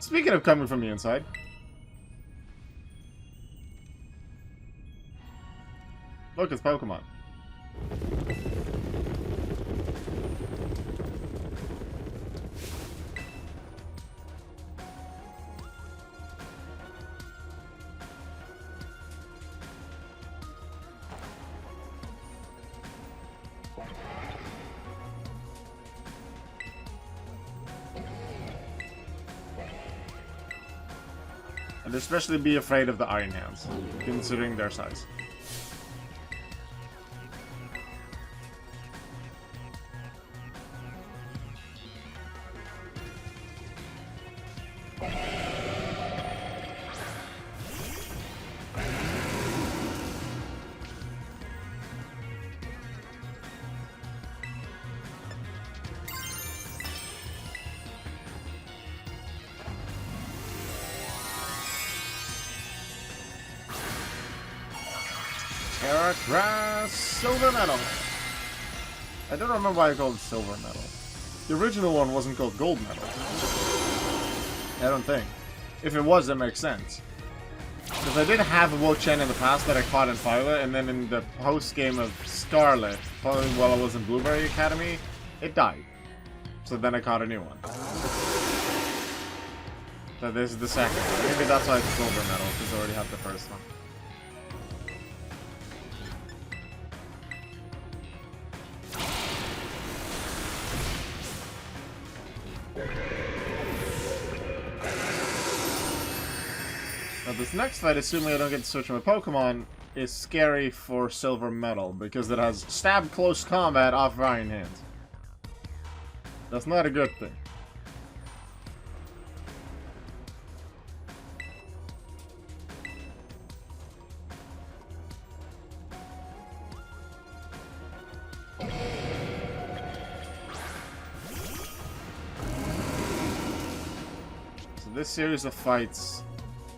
Speaking of coming from the inside. Look, it's Pokemon. And especially be afraid of the Iron Hands, considering their size. Grass Silver Medal. I don't remember why I called it Silver Medal. The original one wasn't called Gold Medal. I don't think. If it was, that makes sense. Because I did have a Wo-Chen in the past that I caught in Violet, and then in the post-game of Scarlet, probably while I was in Blueberry Academy, it died. So then I caught a new one. So this is the second one. Maybe that's why it's Silver Medal, because I already have the first one. Now this next fight, assuming I don't get to switch my Pokemon, is scary for Silver Medal, because it has stab close combat off Iron Hands. That's not a good thing. So this series of fights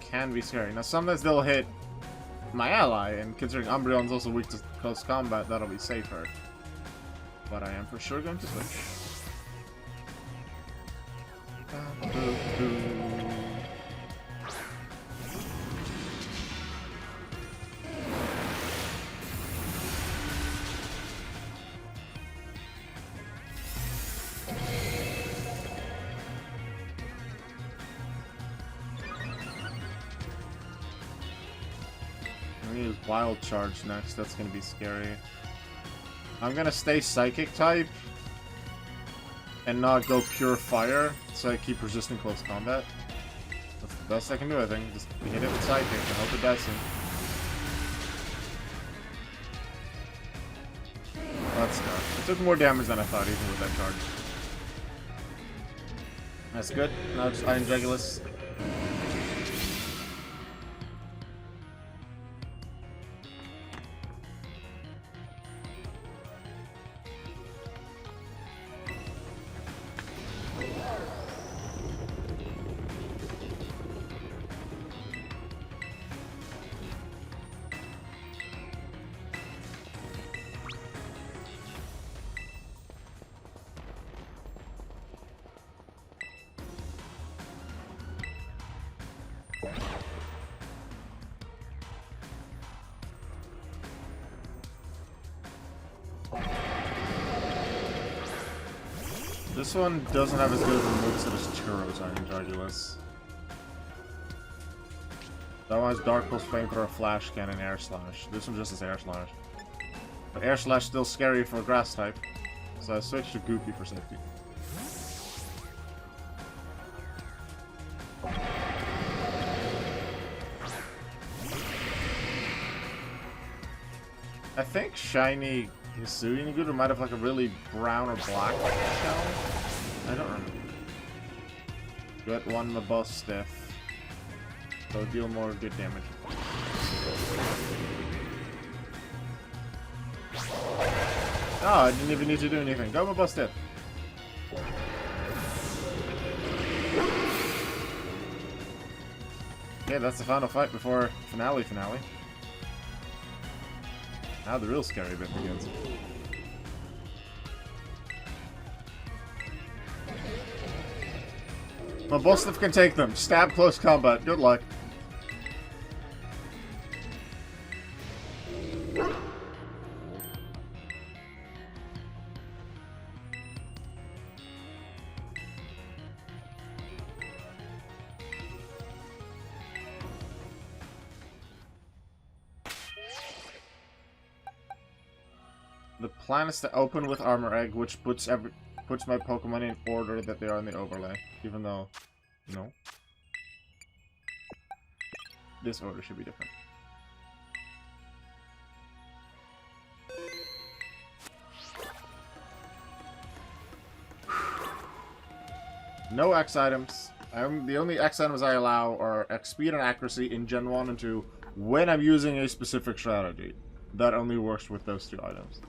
can be scary. Now sometimes they'll hit my ally, and considering Umbreon's also weak to close combat, that'll be safer. But I am for sure going to switch. I'm gonna use Wild Charge next, that's gonna be scary. I'm gonna stay Psychic type and not go pure fire, so I keep resisting close combat. That's the best I can do, I think. Just hit it with Psychic and hope it dies soon. Let's go. It took more damage than I thought, even with that charge. That's good. Now just Iron Regulus. This one doesn't have as good of a moveset as Churros on Targulus. That one has Dark Pulse, Flamethrower, Flash Cannon, Air Slash. This one just has Air Slash. But Air Slash still scary for a Grass type, so I switched to Goopy for safety. I think Shiny Hisuian might have like a really brown or black shell. I don't remember. Get one Mabos Stiff. So deal more good damage. Oh, I didn't even need to do anything. Go Mabos Stiff. Okay, that's the final fight before finale. Now the real scary bit begins. Mabosstiff can take them. Stab close combat. Good luck. The plan is to open with Armor Egg, which puts my Pokemon in order that they are in the overlay. Even though, no. This order should be different. No X items. The only X items I allow are X speed and accuracy in Gen 1 and 2 when I'm using a specific strategy. That only works with those two items.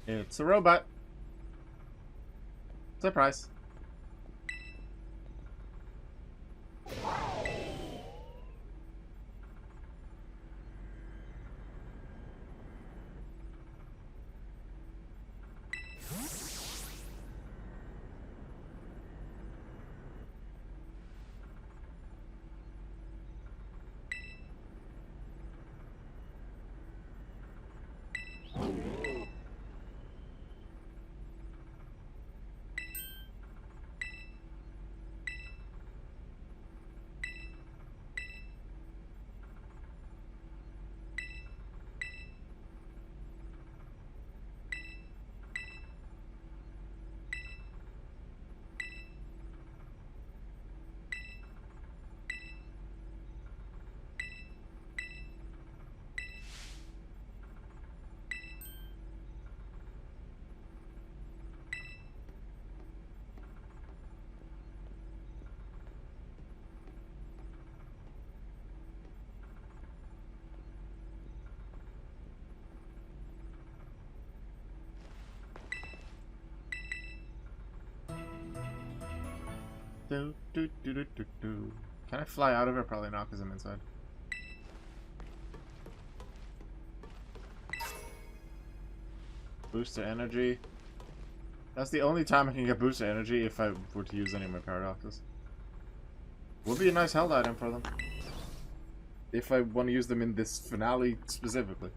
It's a robot. Surprise. Can I fly out of it? Probably not, because I'm inside. Booster energy. That's the only time I can get booster energy if I were to use any of my paradoxes. Would be a nice held item for them. If I want to use them in this finale specifically.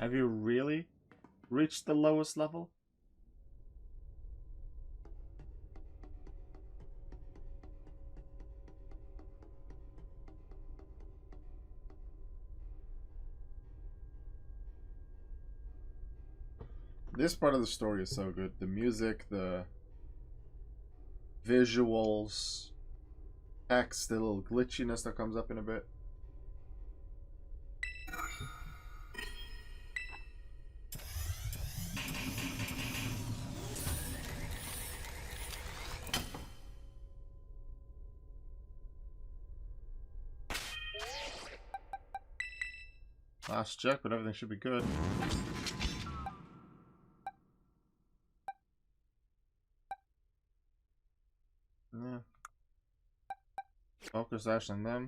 Have you really reached the lowest level? This part of the story is so good. The music, the visuals, text, the little glitchiness that comes up in a bit. Last check, but everything should be good. Yeah. Focus Ash on them.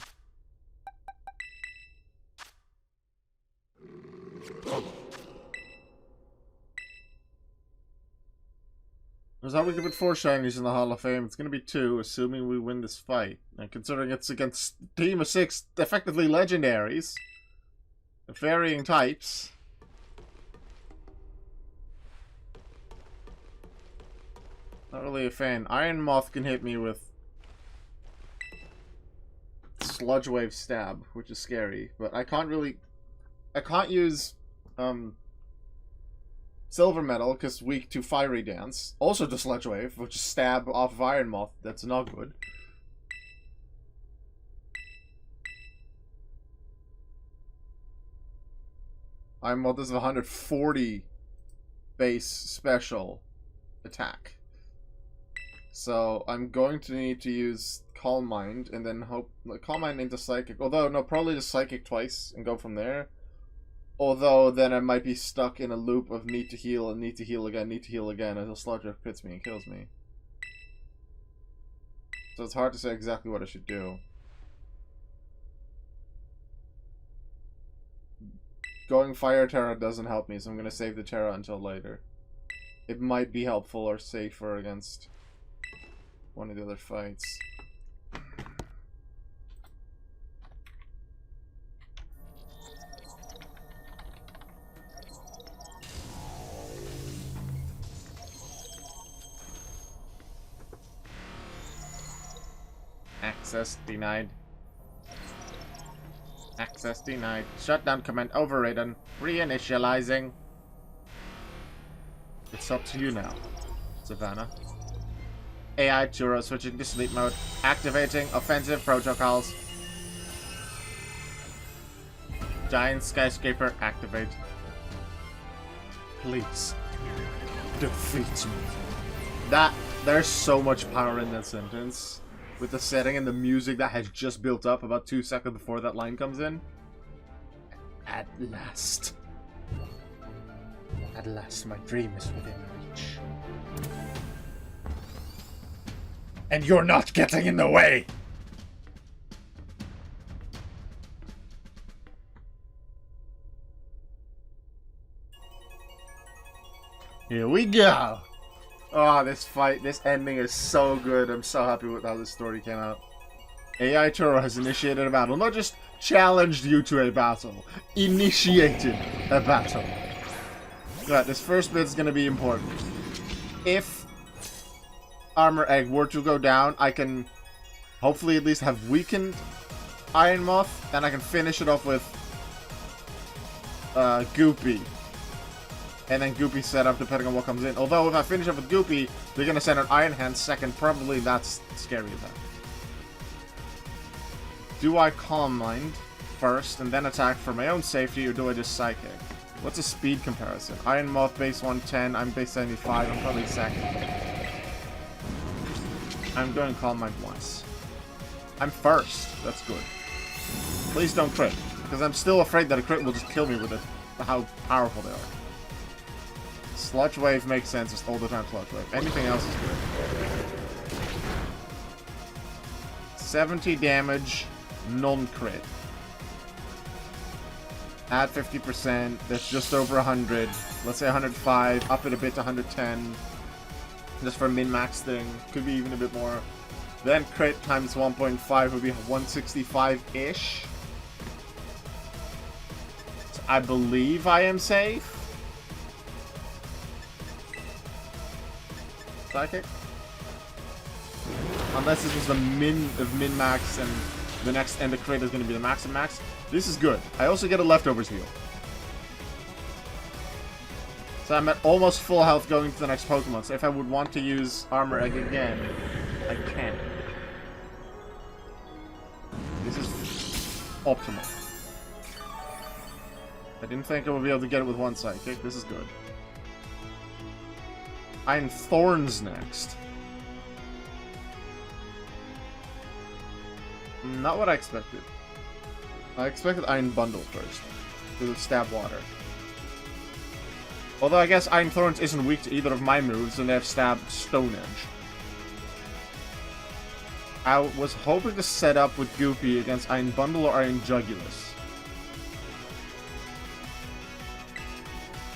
There's how we can put 4 shinies in the Hall of Fame. It's gonna be 2, assuming we win this fight. And considering it's against a team of 6 effectively legendaries of varying types. Not really a fan. Iron Moth can hit me with Sludge Wave Stab, which is scary, but I can't use Silver Metal because weak to Fiery Dance. Also to Sludge Wave, which is stab off of Iron Moth. That's not good. Iron Moth is 140 base special attack. So I'm going to need to use Calm Mind and then hope Calm Mind into Psychic. Although no, probably just Psychic twice and go from there. Although then I might be stuck in a loop of need to heal and need to heal again, need to heal again until Sludge Wave hits me and kills me. So it's hard to say exactly what I should do. Going Fire Terra doesn't help me, so I'm going to save the Terra until later. It might be helpful or safer against one of the other fights. Access denied. Access denied. Shutdown command overridden. Reinitializing. It's up to you now, Savannah. AI Churro switching to sleep mode. Activating offensive protocols. Giant skyscraper activate. Please. Defeat me. There's so much power in that sentence. With the setting and the music that has just built up about 2 seconds before that line comes in. At last. At last my dream is within reach. And you're not getting in the way! Here we go! Oh, this fight, this ending is so good. I'm so happy with how this story came out. AI Turo has initiated a battle. Not just challenged you to a battle. Initiated a battle. Right, this first bit is going to be important. If Armor Egg were to go down, I can hopefully at least have weakened Iron Moth, and I can finish it off with Goopy. And then Goopy set up depending on what comes in. Although if I finish up with Goopy, they're going to send an Iron Hand second. Probably that's scary as that. Do I Calm Mind first and then attack for my own safety, or do I just Psychic? What's a speed comparison? Iron Moth base 110, I'm base 75, I'm probably second. I'm going to Calm Mind once. I'm first. That's good. Please don't crit, because I'm still afraid that a crit will just kill me with it. How powerful they are. Sludge Wave makes sense. It's all the time Sludge Wave. Anything else is good. 70 damage, non-crit. Add 50%. That's just over 100. Let's say 105. Up it a bit to 110. Just for a min-max thing. Could be even a bit more. Then crit times 1.5 would be 165-ish. So I believe I am safe. Psychic? Unless this was the min of min-max and the next end of crate is going to be the max of max. This is good. I also get a leftovers heal. So I'm at almost full health going to the next Pokemon. So if I would want to use Armor Egg again, I can. This is optimal. I didn't think I would be able to get it with one Psychic. This is good. Iron Thorns next. Not what I expected. I expected Iron Bundle first. To stab water. Although I guess Iron Thorns isn't weak to either of my moves, and they have stabbed Stone Edge. I was hoping to set up with Goopy against Iron Bundle or Iron Jugulus.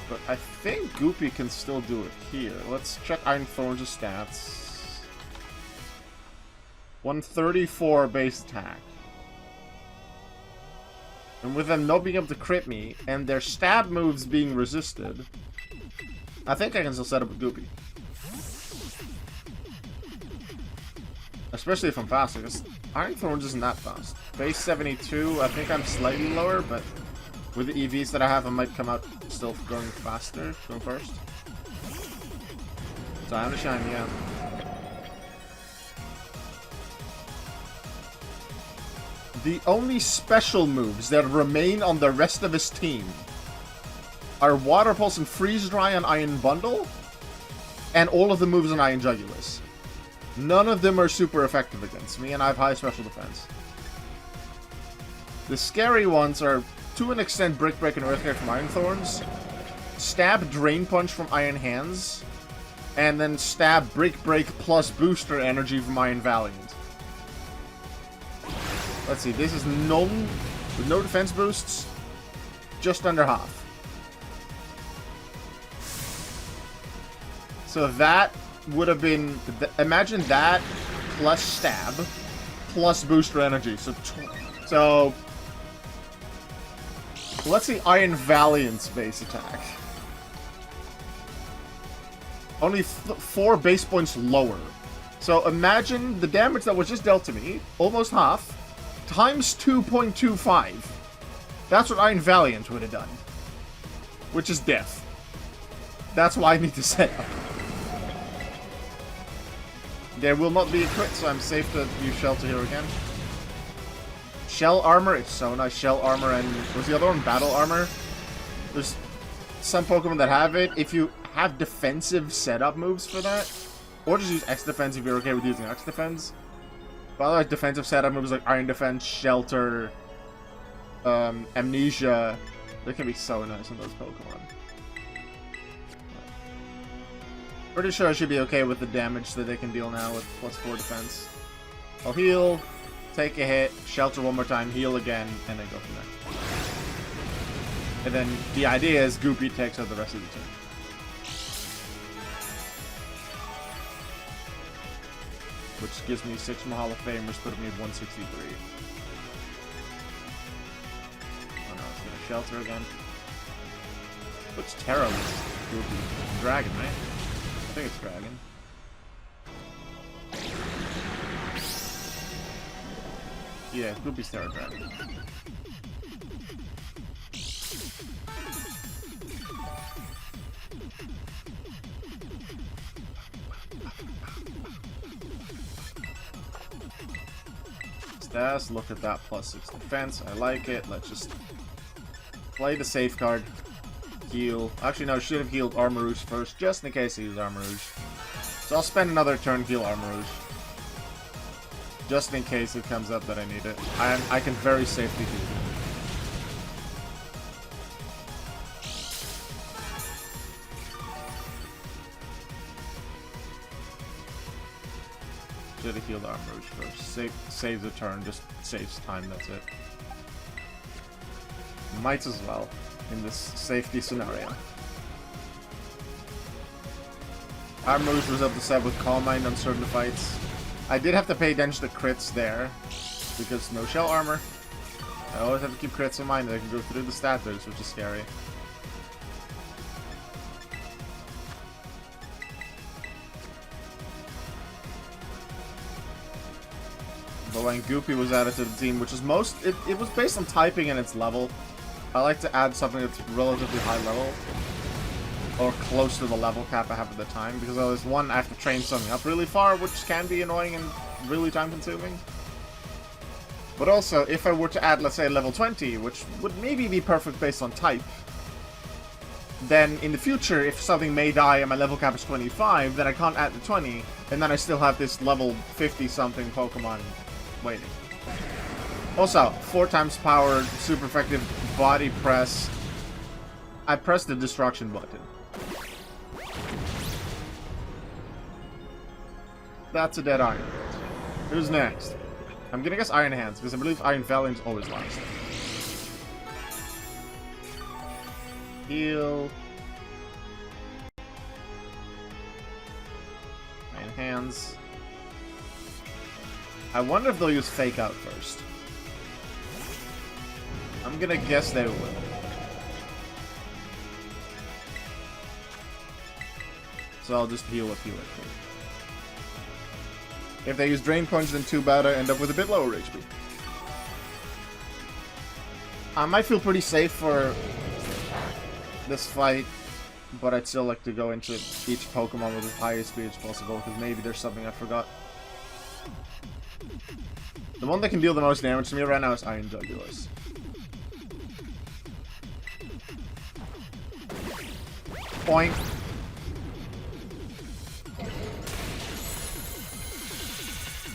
But I think Goopy can still do it here. Let's check Iron Thorns' stats. 134 base attack. And with them not being able to crit me, and their stab moves being resisted, I think I can still set up with Goopy. Especially if I'm faster, because Iron Thorns isn't that fast. Base 72, I think I'm slightly lower, but with the EVs that I have, I might come out still going faster, going first. So I'm gonna shine, yeah. The only special moves that remain on the rest of his team are Water Pulse and Freeze Dry on Iron Bundle, and all of the moves on Iron Jugulus. None of them are super effective against me, and I have high special defense. The scary ones are, to an extent, Brick Break and Earthquake from Iron Thorns, Stab Drain Punch from Iron Hands, and then Stab Brick Break plus Booster Energy from Iron Valiant. Let's see, this is none, with no defense boosts, just under half. So that would have been, imagine that plus stab plus booster energy. So let's see Iron Valiant's base attack. Only 4 base points lower. So imagine the damage that was just dealt to me, almost half, times 2.25. That's what Iron Valiant would have done. Which is death. That's why I need to set up. There will not be a crit, so I'm safe to use Shelter here again. Shell Armor, it's so nice. Shell Armor and... was the other one Battle Armor? There's some Pokemon that have it. If you have defensive setup moves for that, or just use X Defense if you're okay with using X Defense. But otherwise, defensive setup moves like Iron Defense, Shelter, Amnesia, they can be so nice on those Pokemon. Pretty sure I should be okay with the damage that they can deal now with +4 defense. I'll heal, take a hit, shelter one more time, heal again, and then go from there. And then the idea is Goopy takes out the rest of the turn. Which gives me 6 from Hall of Famers, putting me at 163. Oh no, it's gonna shelter again. What's Terra with Goopy? Dragon, right? I think it's Dragon. Yeah, Goopy's Terra Dragon. Stats, look at that +6 defense. I like it. Let's just play the safeguard. Heal. Actually, no, I should have healed Armarouge first, just in case I use Armarouge. So I'll spend another turn heal Armarouge. Just in case it comes up that I need it. I can very safely heal it. Should have healed Armarouge first. Save the turn, just saves time, that's it. Might as well. In this safety scenario. Armarouge was up to set with Calm Mind on certain fights. I did have to pay attention to crits there, because no shell armor. I always have to keep crits in mind that I can go through the status, which is scary. But when Goopy was added to the team, which is it was based on typing and its level. I like to add something that's relatively high level. Or close to the level cap I have at the time. Because otherwise, one, I have to train something up really far, which can be annoying and really time consuming. But also, if I were to add, let's say, level 20, which would maybe be perfect based on type, then in the future, if something may die and my level cap is 25, then I can't add the 20, and then I still have this level 50-something Pokemon waiting. Also, 4 times powered, super effective body press. I pressed the destruction button. That's a dead Iron. Who's next? I'm gonna guess Iron Hands, because I believe Iron Valiant's always last. Heal. Iron Hands. I wonder if they'll use Fake Out first. I'm gonna guess they will. So I'll just heal if you like. If they use Drain Punch, then too bad I end up with a bit lower HP. I might feel pretty safe for this fight, but I'd still like to go into each Pokemon with as high a speed as possible, because maybe there's something I forgot. The one that can deal the most damage to me right now is Iron Jugulis. Point.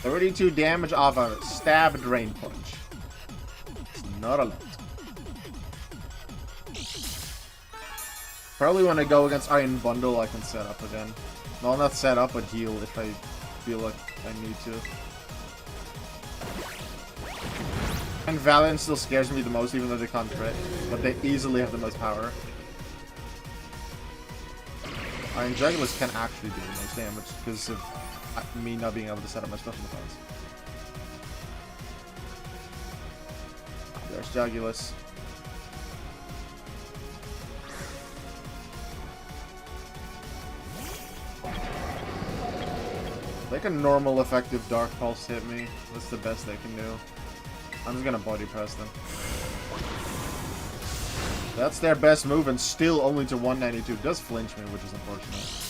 $32 damage off a stab Drain Punch. It's not a lot. Probably when I go against Iron Bundle, I can set up again. Well, not set up, but heal if I feel like I need to. And Valiant still scares me the most, even though they can't crit. But they easily have the most power. Iron Jugulis can actually do the most damage because of me not being able to set up my special defense. There's Jugulis. Like a normal effective Dark Pulse hit me. That's the best they can do. I'm just gonna body press them. That's their best move and still only to 192. Does flinch me, which is unfortunate.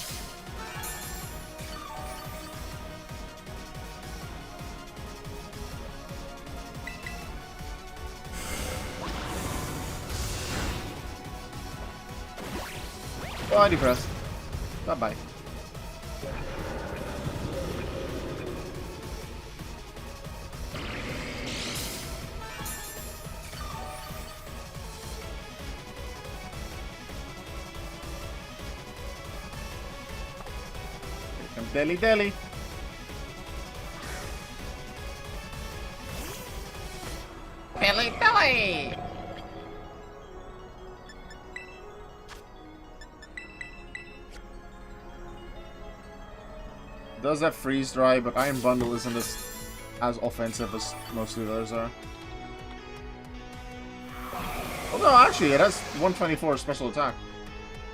Body press. Bye-bye. Deli Deli. Deli Deli. Does have freeze dry, but Iron Bundle isn't as offensive as most of the others are. Oh no, actually, it has 124 special attack,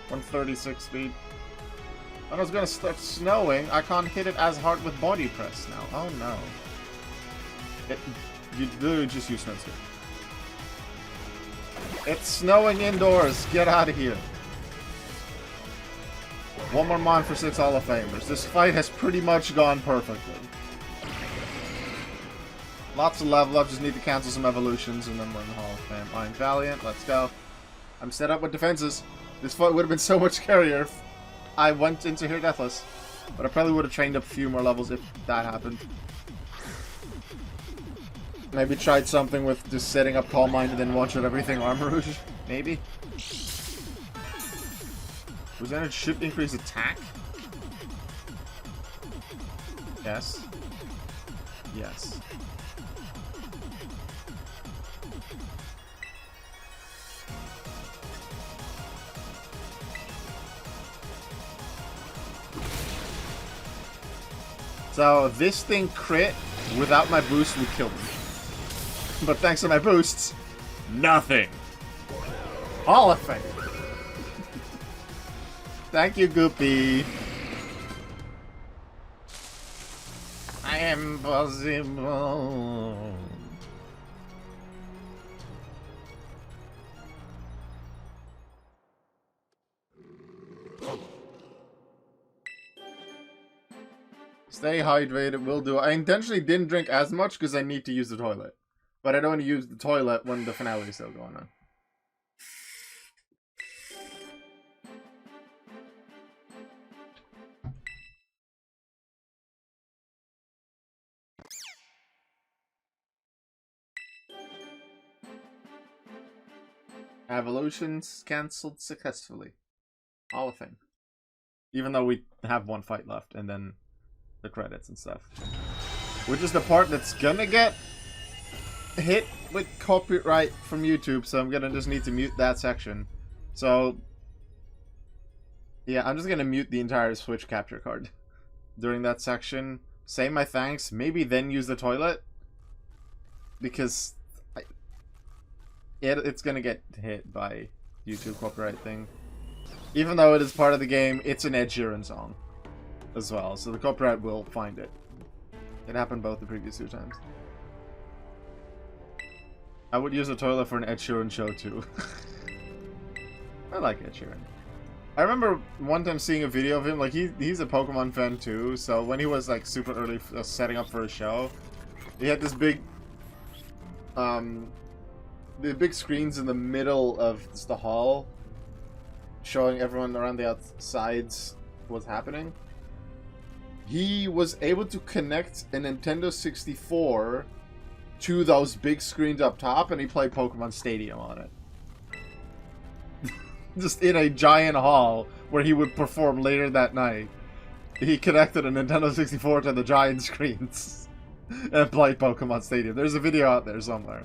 136 speed. When it's gonna start snowing, I can't hit it as hard with body press now. Oh no. You literally just use snow skin. It's snowing indoors. Get out of here. One more mon for 6 Hall of Famers. This fight has pretty much gone perfectly. Lots of level up, just need to cancel some evolutions and then we're in the Hall of Fame. Iron Valiant, let's go. I'm set up with defenses. This fight would have been so much scarier if I went into here deathless. But I probably would have trained up a few more levels if that happened. Maybe tried something with just setting up Calm Mind and then watch out everything Armor Rouge. Maybe. Was that it should increase attack? Yes. Yes. So this thing crit without my boost would kill me. But thanks to my boosts, Nothing. Hall of Fame. Thank you, Goopy. I am possible. Stay hydrated, will do. I intentionally didn't drink as much because I need to use the toilet. But I don't use the toilet when the finale is still going on. Evolutions cancelled successfully. Hall of Fame. Even though we have one fight left and then the credits and stuff. Which is the part that's gonna get hit with copyright from YouTube, so I'm gonna just need to mute that section. So yeah, I'm just gonna mute the entire Switch capture card during that section. Say my thanks, maybe then use the toilet. Because it's gonna get hit by YouTube copyright thing. Even though it is part of the game, it's an Ed Sheeran song as well, so the copyright will find it. It happened both the previous 2 times. I would use a toilet for an Ed Sheeran show too. I like Ed Sheeran. I remember one time seeing a video of him, like he's a Pokemon fan too, so when he was like super early setting up for a show, he had this big the big screens in the middle of the hall showing everyone around the outsides what's happening. He was able to connect a Nintendo 64 to those big screens up top, and he played Pokemon Stadium on it. Just in a giant hall where he would perform later that night. He connected a Nintendo 64 to the giant screens and played Pokemon Stadium. There's a video out there somewhere.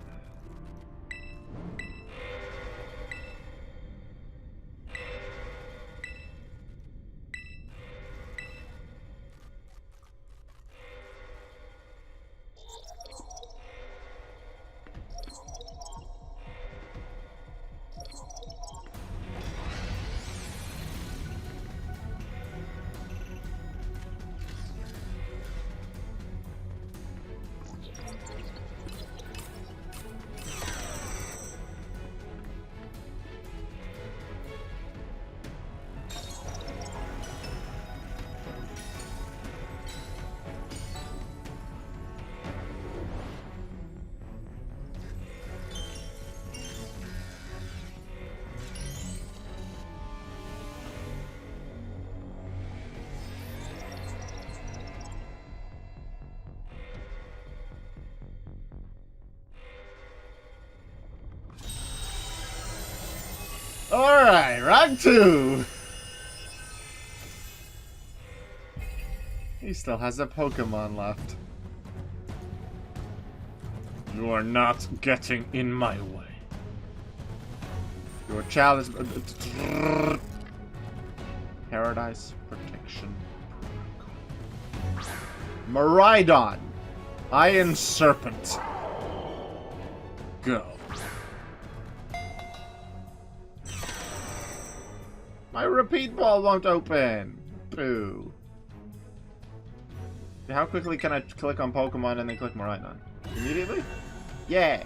Alright, round 2! He still has a Pokemon left. You are not getting in my way. Your challenge... Paradise Protection Protocol. Miraidon! Iron Serpent. Go. My repeat ball won't open. Boo. How quickly can I click on Pokemon and then click Miraidon? Immediately? Yeah.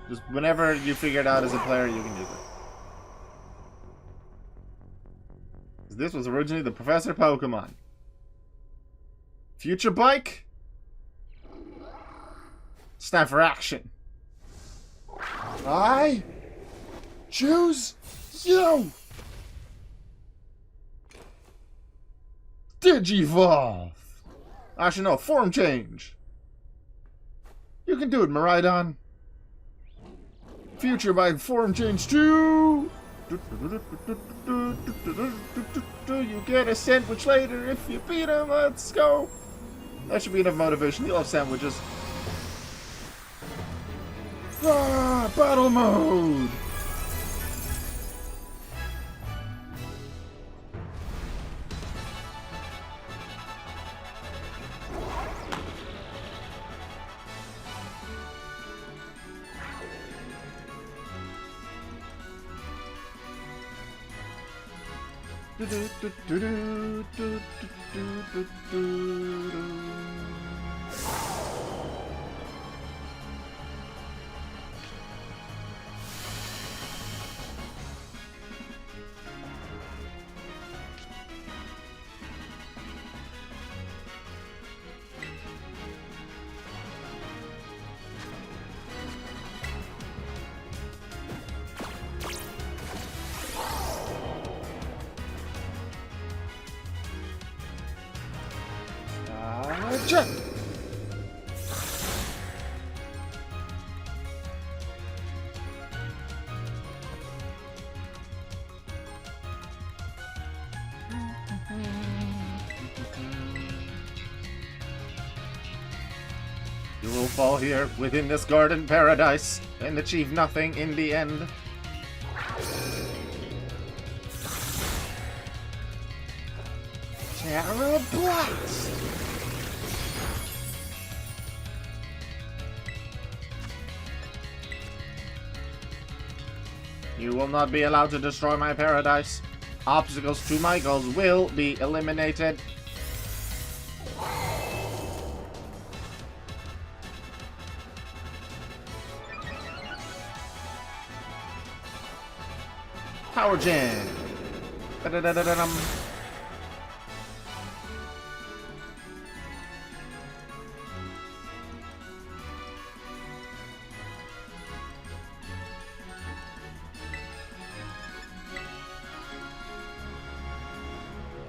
Just whenever you figure it out as a player, you can use it. This was originally the Professor Pokemon. Future Bike? It's time for action. I choose you! Digivolve! Actually, no, form change. You can do it, Miraidon. Future by form change too. You get a sandwich later if you beat him. Let's go. That should be enough motivation. You love sandwiches. Ah, battle mode. Check. You will fall here within this garden paradise and achieve nothing in the end. Terra Blast! You will not be allowed to destroy my paradise. Obstacles to my goals will be eliminated. Power Gen. Da-da-da-da-dum.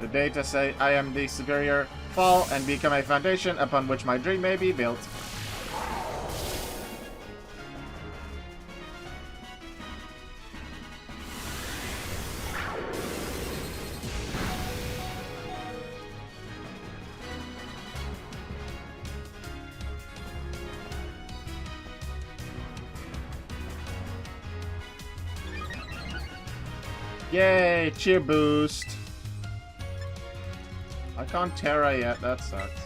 The data say I am the superior. Fall and become a foundation upon which my dream may be built. Yay, cheer boost. I can't Terra yet, that sucks.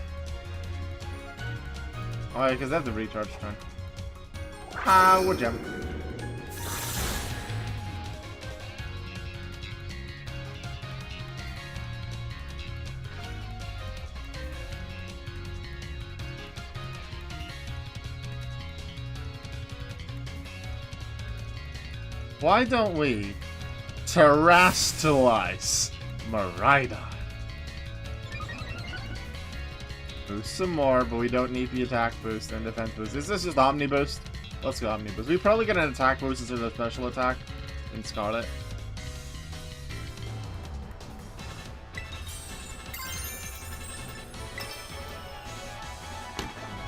Oh yeah, because that's the recharge turn. Power jump. Why don't we terrestrialize Marida? Boost some more, but we don't need the attack boost and defense boost. Is this just Omni boost? Let's go Omni boost. We probably get an attack boost instead of a special attack in Scarlet.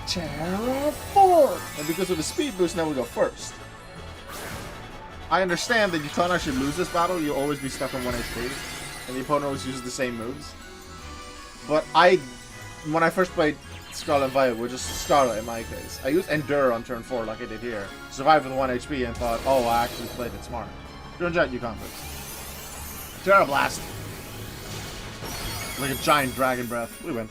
Terraform! And because of the speed boost, now we go first. I understand that you can't actually lose this battle. You'll always be stuck on 1 HP. And the opponent always uses the same moves. But when I first played Scarlet and Violet, which is Scarlet in my case, I used Endure on turn 4 like I did here. Survived with 1 HP and thought, oh, I actually played it smart. Turn Jet, you can't lose. Terra Blast. Like a giant dragon breath. We win.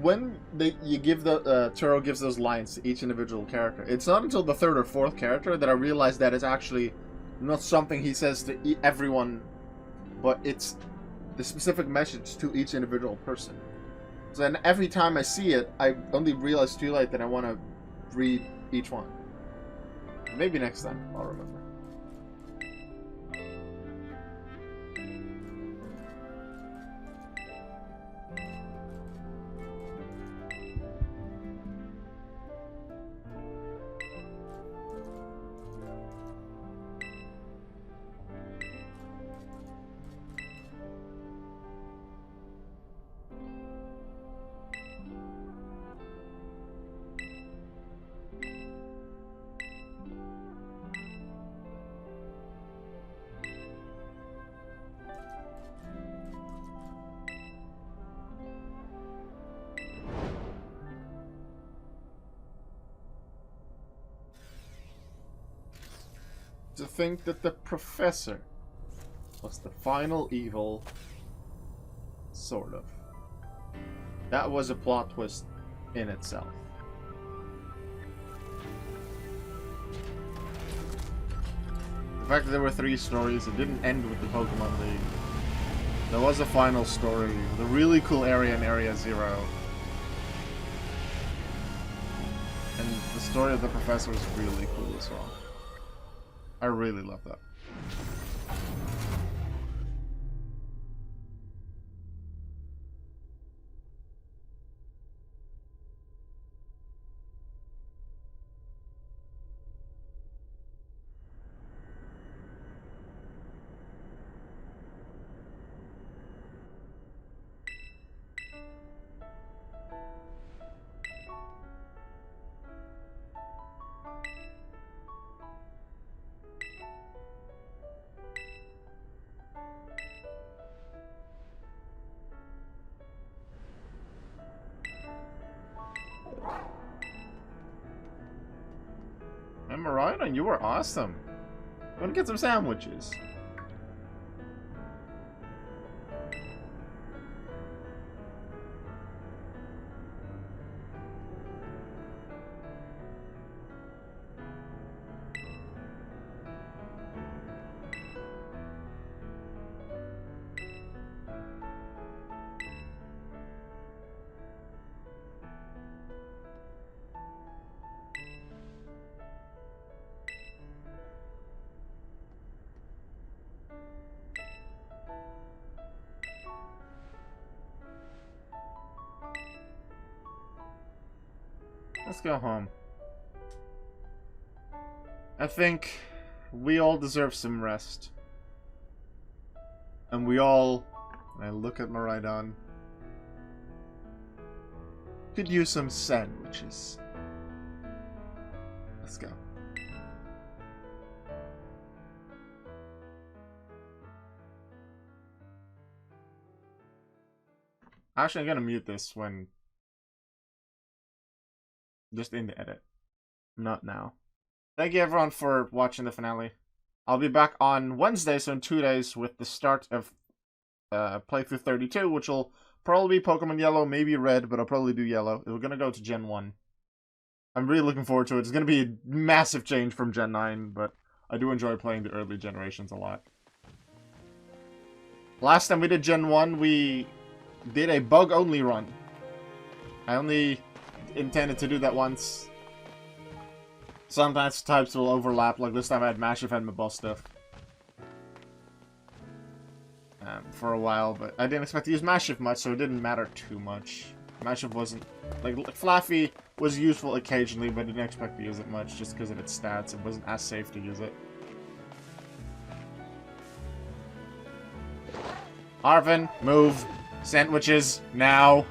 When you give the Turo gives those lines to each individual character, it's not until the 3rd or 4th character that I realize that it's actually not something he says to everyone, but it's the specific message to each individual person. So then every time I see it, I only realize too late that I want to read each one. Maybe next time I'll remember. To think that the professor was the final evil, sort of. That was a plot twist in itself. The fact that there were 3 stories, it didn't end with the Pokemon League. There was a final story, the really cool area in Area 0. And the story of the professor was really cool as well. I really love that. And Marina, you were awesome. I'm gonna get some sandwiches. Let's go home. I think we all deserve some rest. And we all, when I look at Maridon, could use some sandwiches. Let's go. Actually, I'm gonna mute this when... just in the edit. Not now. Thank you everyone for watching the finale. I'll be back on Wednesday, so in 2 days, with the start of playthrough 32, which will probably be Pokemon Yellow, maybe Red, but I'll probably do Yellow. We're gonna go to Gen 1. I'm really looking forward to it. It's gonna be a massive change from Gen 9, but I do enjoy playing the early generations a lot. Last time we did Gen 1, we did a bug-only run. I only intended to do that once. Sometimes types will overlap, like this time I had Mastiff and Mabustiff. For a while, but I didn't expect to use Mastiff much, so it didn't matter too much. Mastiff wasn't... like, Flaffy was useful occasionally, but I didn't expect to use it much, just because of its stats. It wasn't as safe to use it. Arvin, move. Sandwiches, now.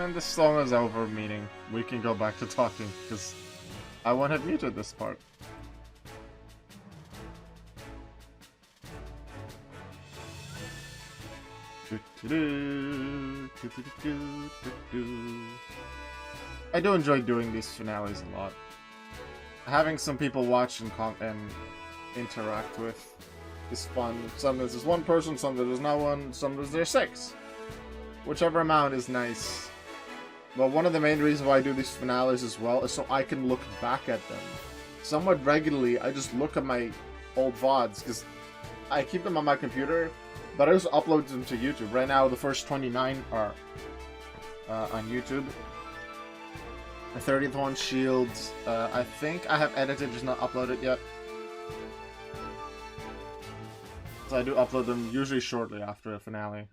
When the song is over, meaning we can go back to talking, because I won't have muted this part. I do enjoy doing these finales a lot. Having some people watch and interact with is fun. Sometimes there's one person, sometimes there's no one, sometimes there's 6. Whichever amount is nice. But one of the main reasons why I do these finales as well is so I can look back at them. Somewhat regularly, I just look at my old VODs, because I keep them on my computer, but I also upload them to YouTube. Right now, the first 29 are on YouTube. The 30th one, Shields. I think I have edited, just not uploaded yet. So I do upload them usually shortly after a finale.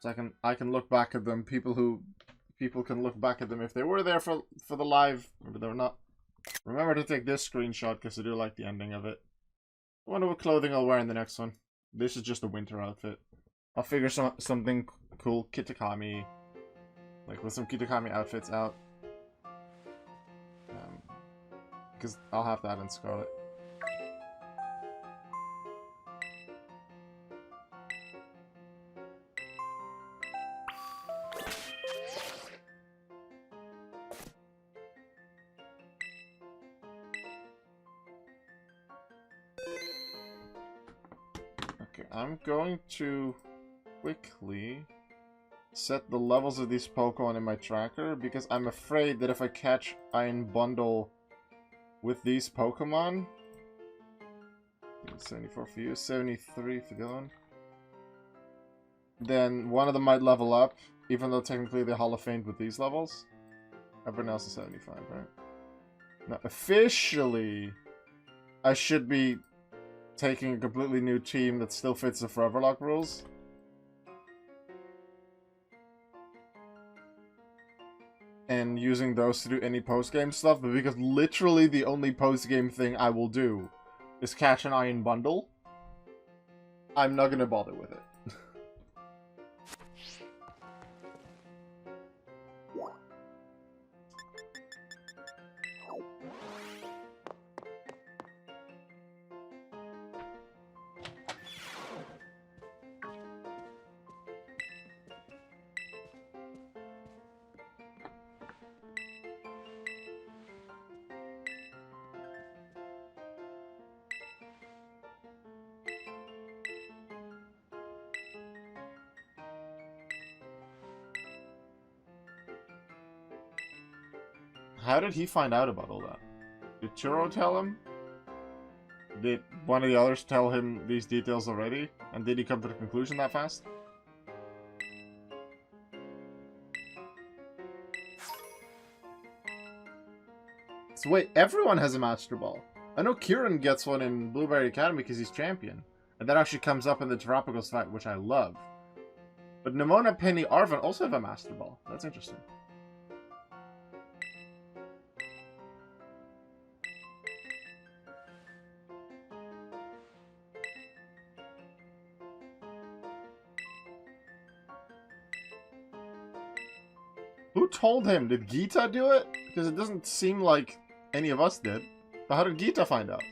So I can look back at them. People can look back at them if they were there for the live, maybe they were not. Remember to take this screenshot because I do like the ending of it. I wonder what clothing I'll wear in the next one. This is just a winter outfit. I'll figure something cool, Kitakami, like with some Kitakami outfits out. Because I'll have that in Scarlet. Okay, I'm going to quickly set the levels of these Pokemon in my tracker, because I'm afraid that if I catch Iron Bundle with these Pokemon, 74 for you, 73 for Dylan, then one of them might level up, even though technically they're Hall of Fame with these levels. Everyone else is 75, right? Now, officially, I should be taking a completely new team that still fits the Foreverlocke rules. And using those to do any post-game stuff, but because literally the only post-game thing I will do is catch an Iron Bundle, I'm not gonna bother with it. How did he find out about all that? Did Churro tell him? Did one of the others tell him these details already? And did he come to the conclusion that fast? So wait, everyone has a Master Ball. I know Kieran gets one in Blueberry Academy because he's champion. And that actually comes up in the Terrapagos fight, which I love. But Nimona, Penny, Arven also have a Master Ball. That's interesting. Who told him? Did Gita do it? Because it doesn't seem like any of us did. But how did Gita find out?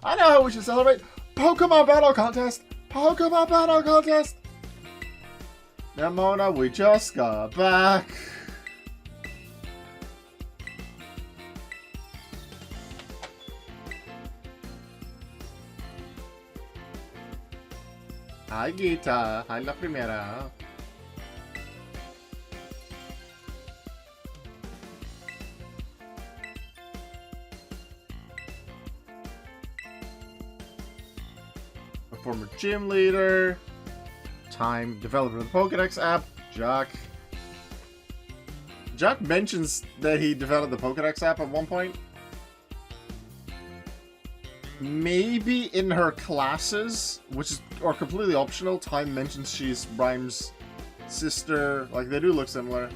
I know how we should celebrate! Pokemon Battle Contest! Pokemon Battle Contest! Nimona, we just got back! Hi Gita, hi la primera. Former gym leader, time developer of the Pokédex app, Jack. Jack mentions that he developed the Pokédex app at one point. maybe in her classes, which is or completely optional, Time mentions she's Rhyme's sister. Like, they do look similar.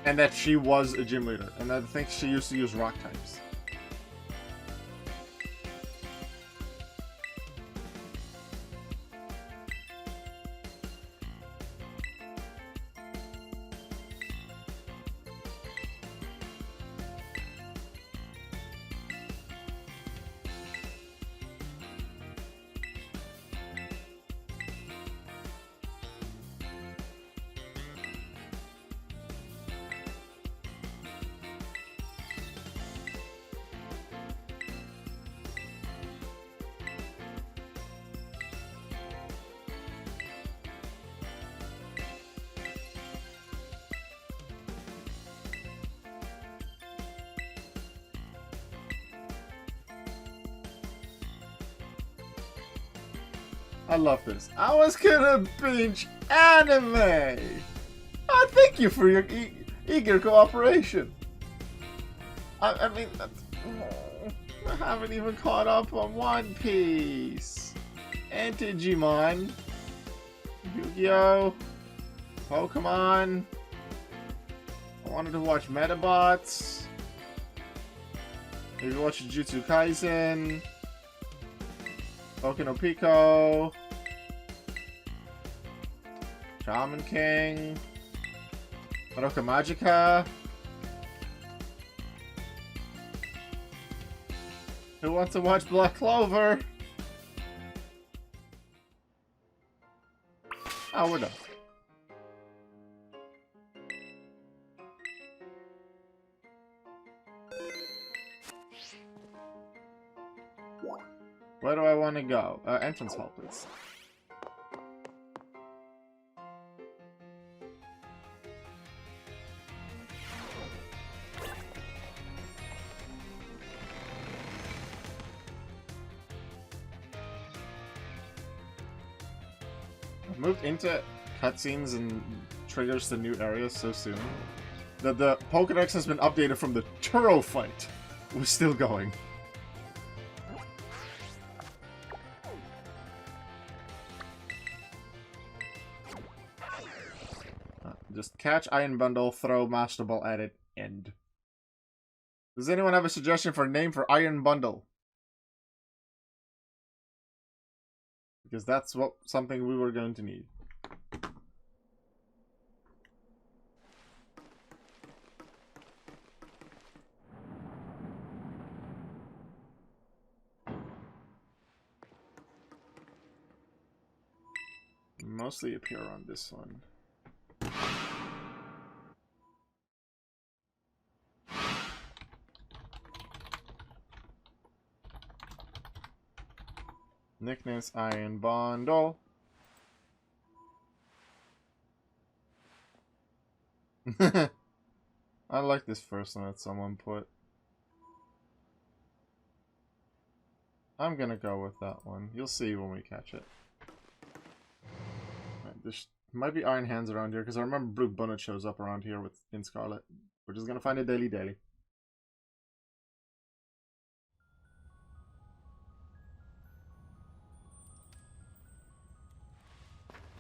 And that she was a gym leader. And I think she used to use rock types. I love this. I was gonna binge anime! Oh, thank you for your eager cooperation. I mean, I haven't even caught up on One Piece. And Digimon. Yu-Gi-Oh! Pokemon. I wanted to watch Metabots. Maybe watch Jujutsu Kaisen. Boku no Pico. Shaman King. Madoka Magica. Who wants to watch Black Clover? Oh, we're done. Where do I want to go? Entrance hall, please. I've moved into cutscenes and triggers to new areas so soon that the Pokédex has been updated from the Turo fight. We're still going. Just catch Iron Bundle, throw Master Ball at it, end. Does anyone have a suggestion for a name for Iron Bundle? Because that's something we were going to need. Mostly appear on this one. Nicknames Iron Bundle. I like this first one that someone put. I'm gonna go with that one. You'll see when we catch it. Right, there might be Iron Hands around here because I remember Blue Bunnet shows up around here in Scarlet. We're just gonna find it daily.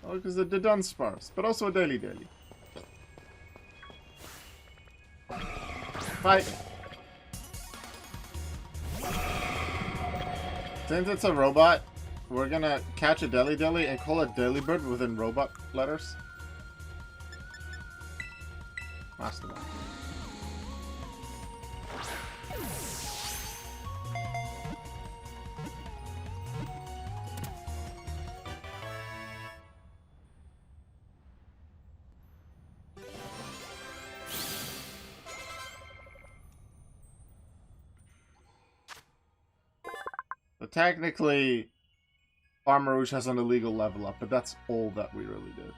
Oh, because they're done sparse, but also a daily. Fight! Since it's a robot, we're gonna catch a Deli and call it Delibird within robot letters. Mastodon. So technically, Armor Rouge has an illegal level up, but that's all that we really did.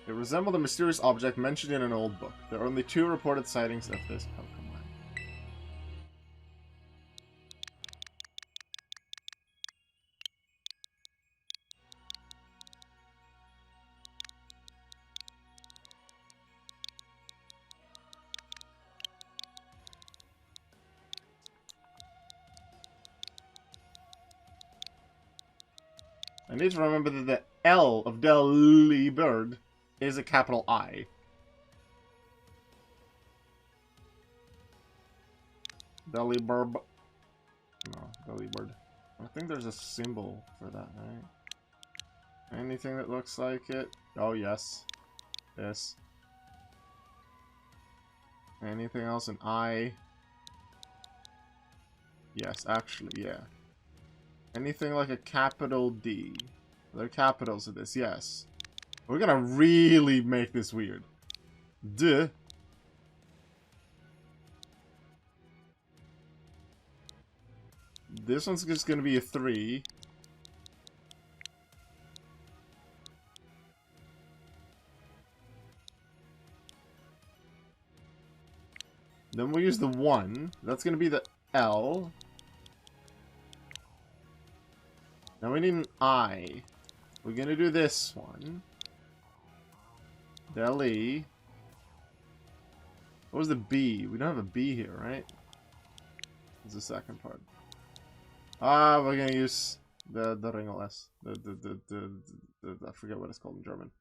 It resembled a mysterious object mentioned in an old book. There are only 2 reported sightings of this Pokemon. I need to remember that the L of Delibird is a capital I. Delibird. No, Delibird. I think there's a symbol for that, right? Anything that looks like it? Oh, yes. This. Anything else? An I? Yes, actually, yeah. Anything like a capital D. There are capitals of this, yes. We're gonna really make this weird. Duh. This one's just gonna be a 3. Then we'll use the 1. That's gonna be the L. Now we need an I. We're gonna do this one. Del E. What was the B? We don't have a B here, right? What's the second part? Ah, we're gonna use the ringel S. I forget what it's called in German.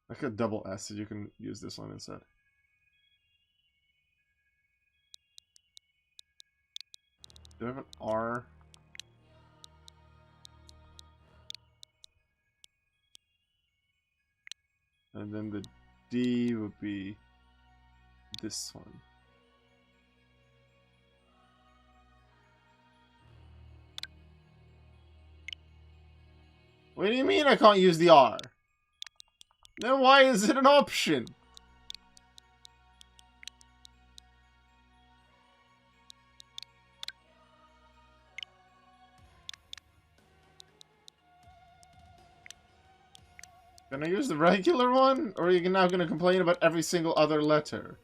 Like a double S, so you can use this one instead. Do I have an R? And then the D would be this one. What do you mean I can't use the R? Then why is it an option? Can I use the regular one? Or are you now going to complain about every single other letter?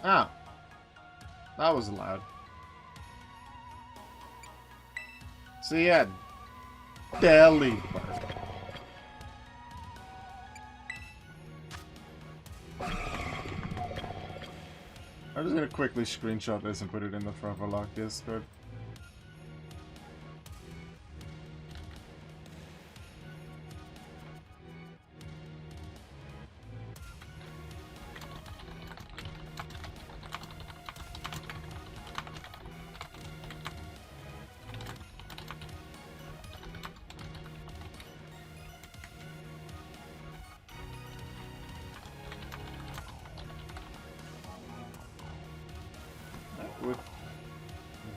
Ah. That was loud. So yeah. Delibird. I'm just gonna quickly screenshot this and put it in the Foreverlocke Discord. With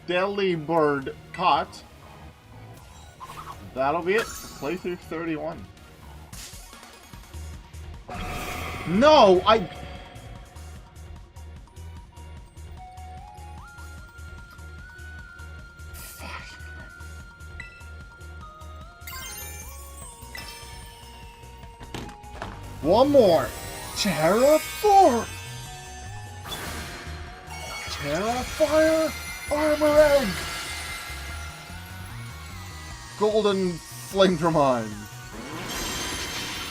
Delibird caught, that'll be it. Playthrough 31. No, one more. Terra 4. Terra Fire Armor Egg! Golden Flamedramon.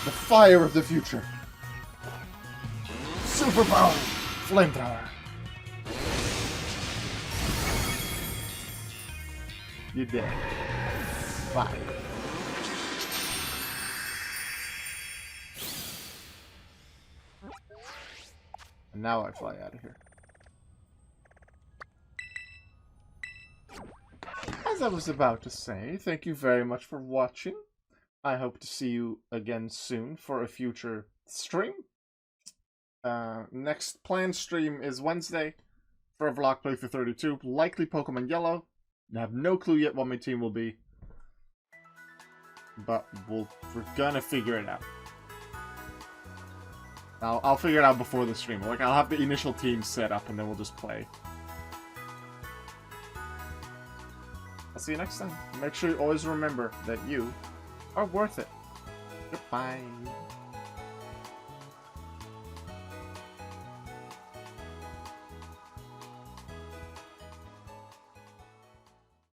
The fire of the future. Superpower Flamethrower. You're dead. Bye. And now I fly out of here. As I was about to say, thank you very much for watching. I hope to see you again soon for a future stream. Next planned stream is Wednesday. Foreverlocke Playthrough 32. Likely Pokemon Yellow. I have no clue yet what my team will be. But we're gonna figure it out. I'll figure it out before the stream. Like, I'll have the initial team set up and then we'll just play. I'll see you next time. Make sure you always remember that you are worth it. Goodbye.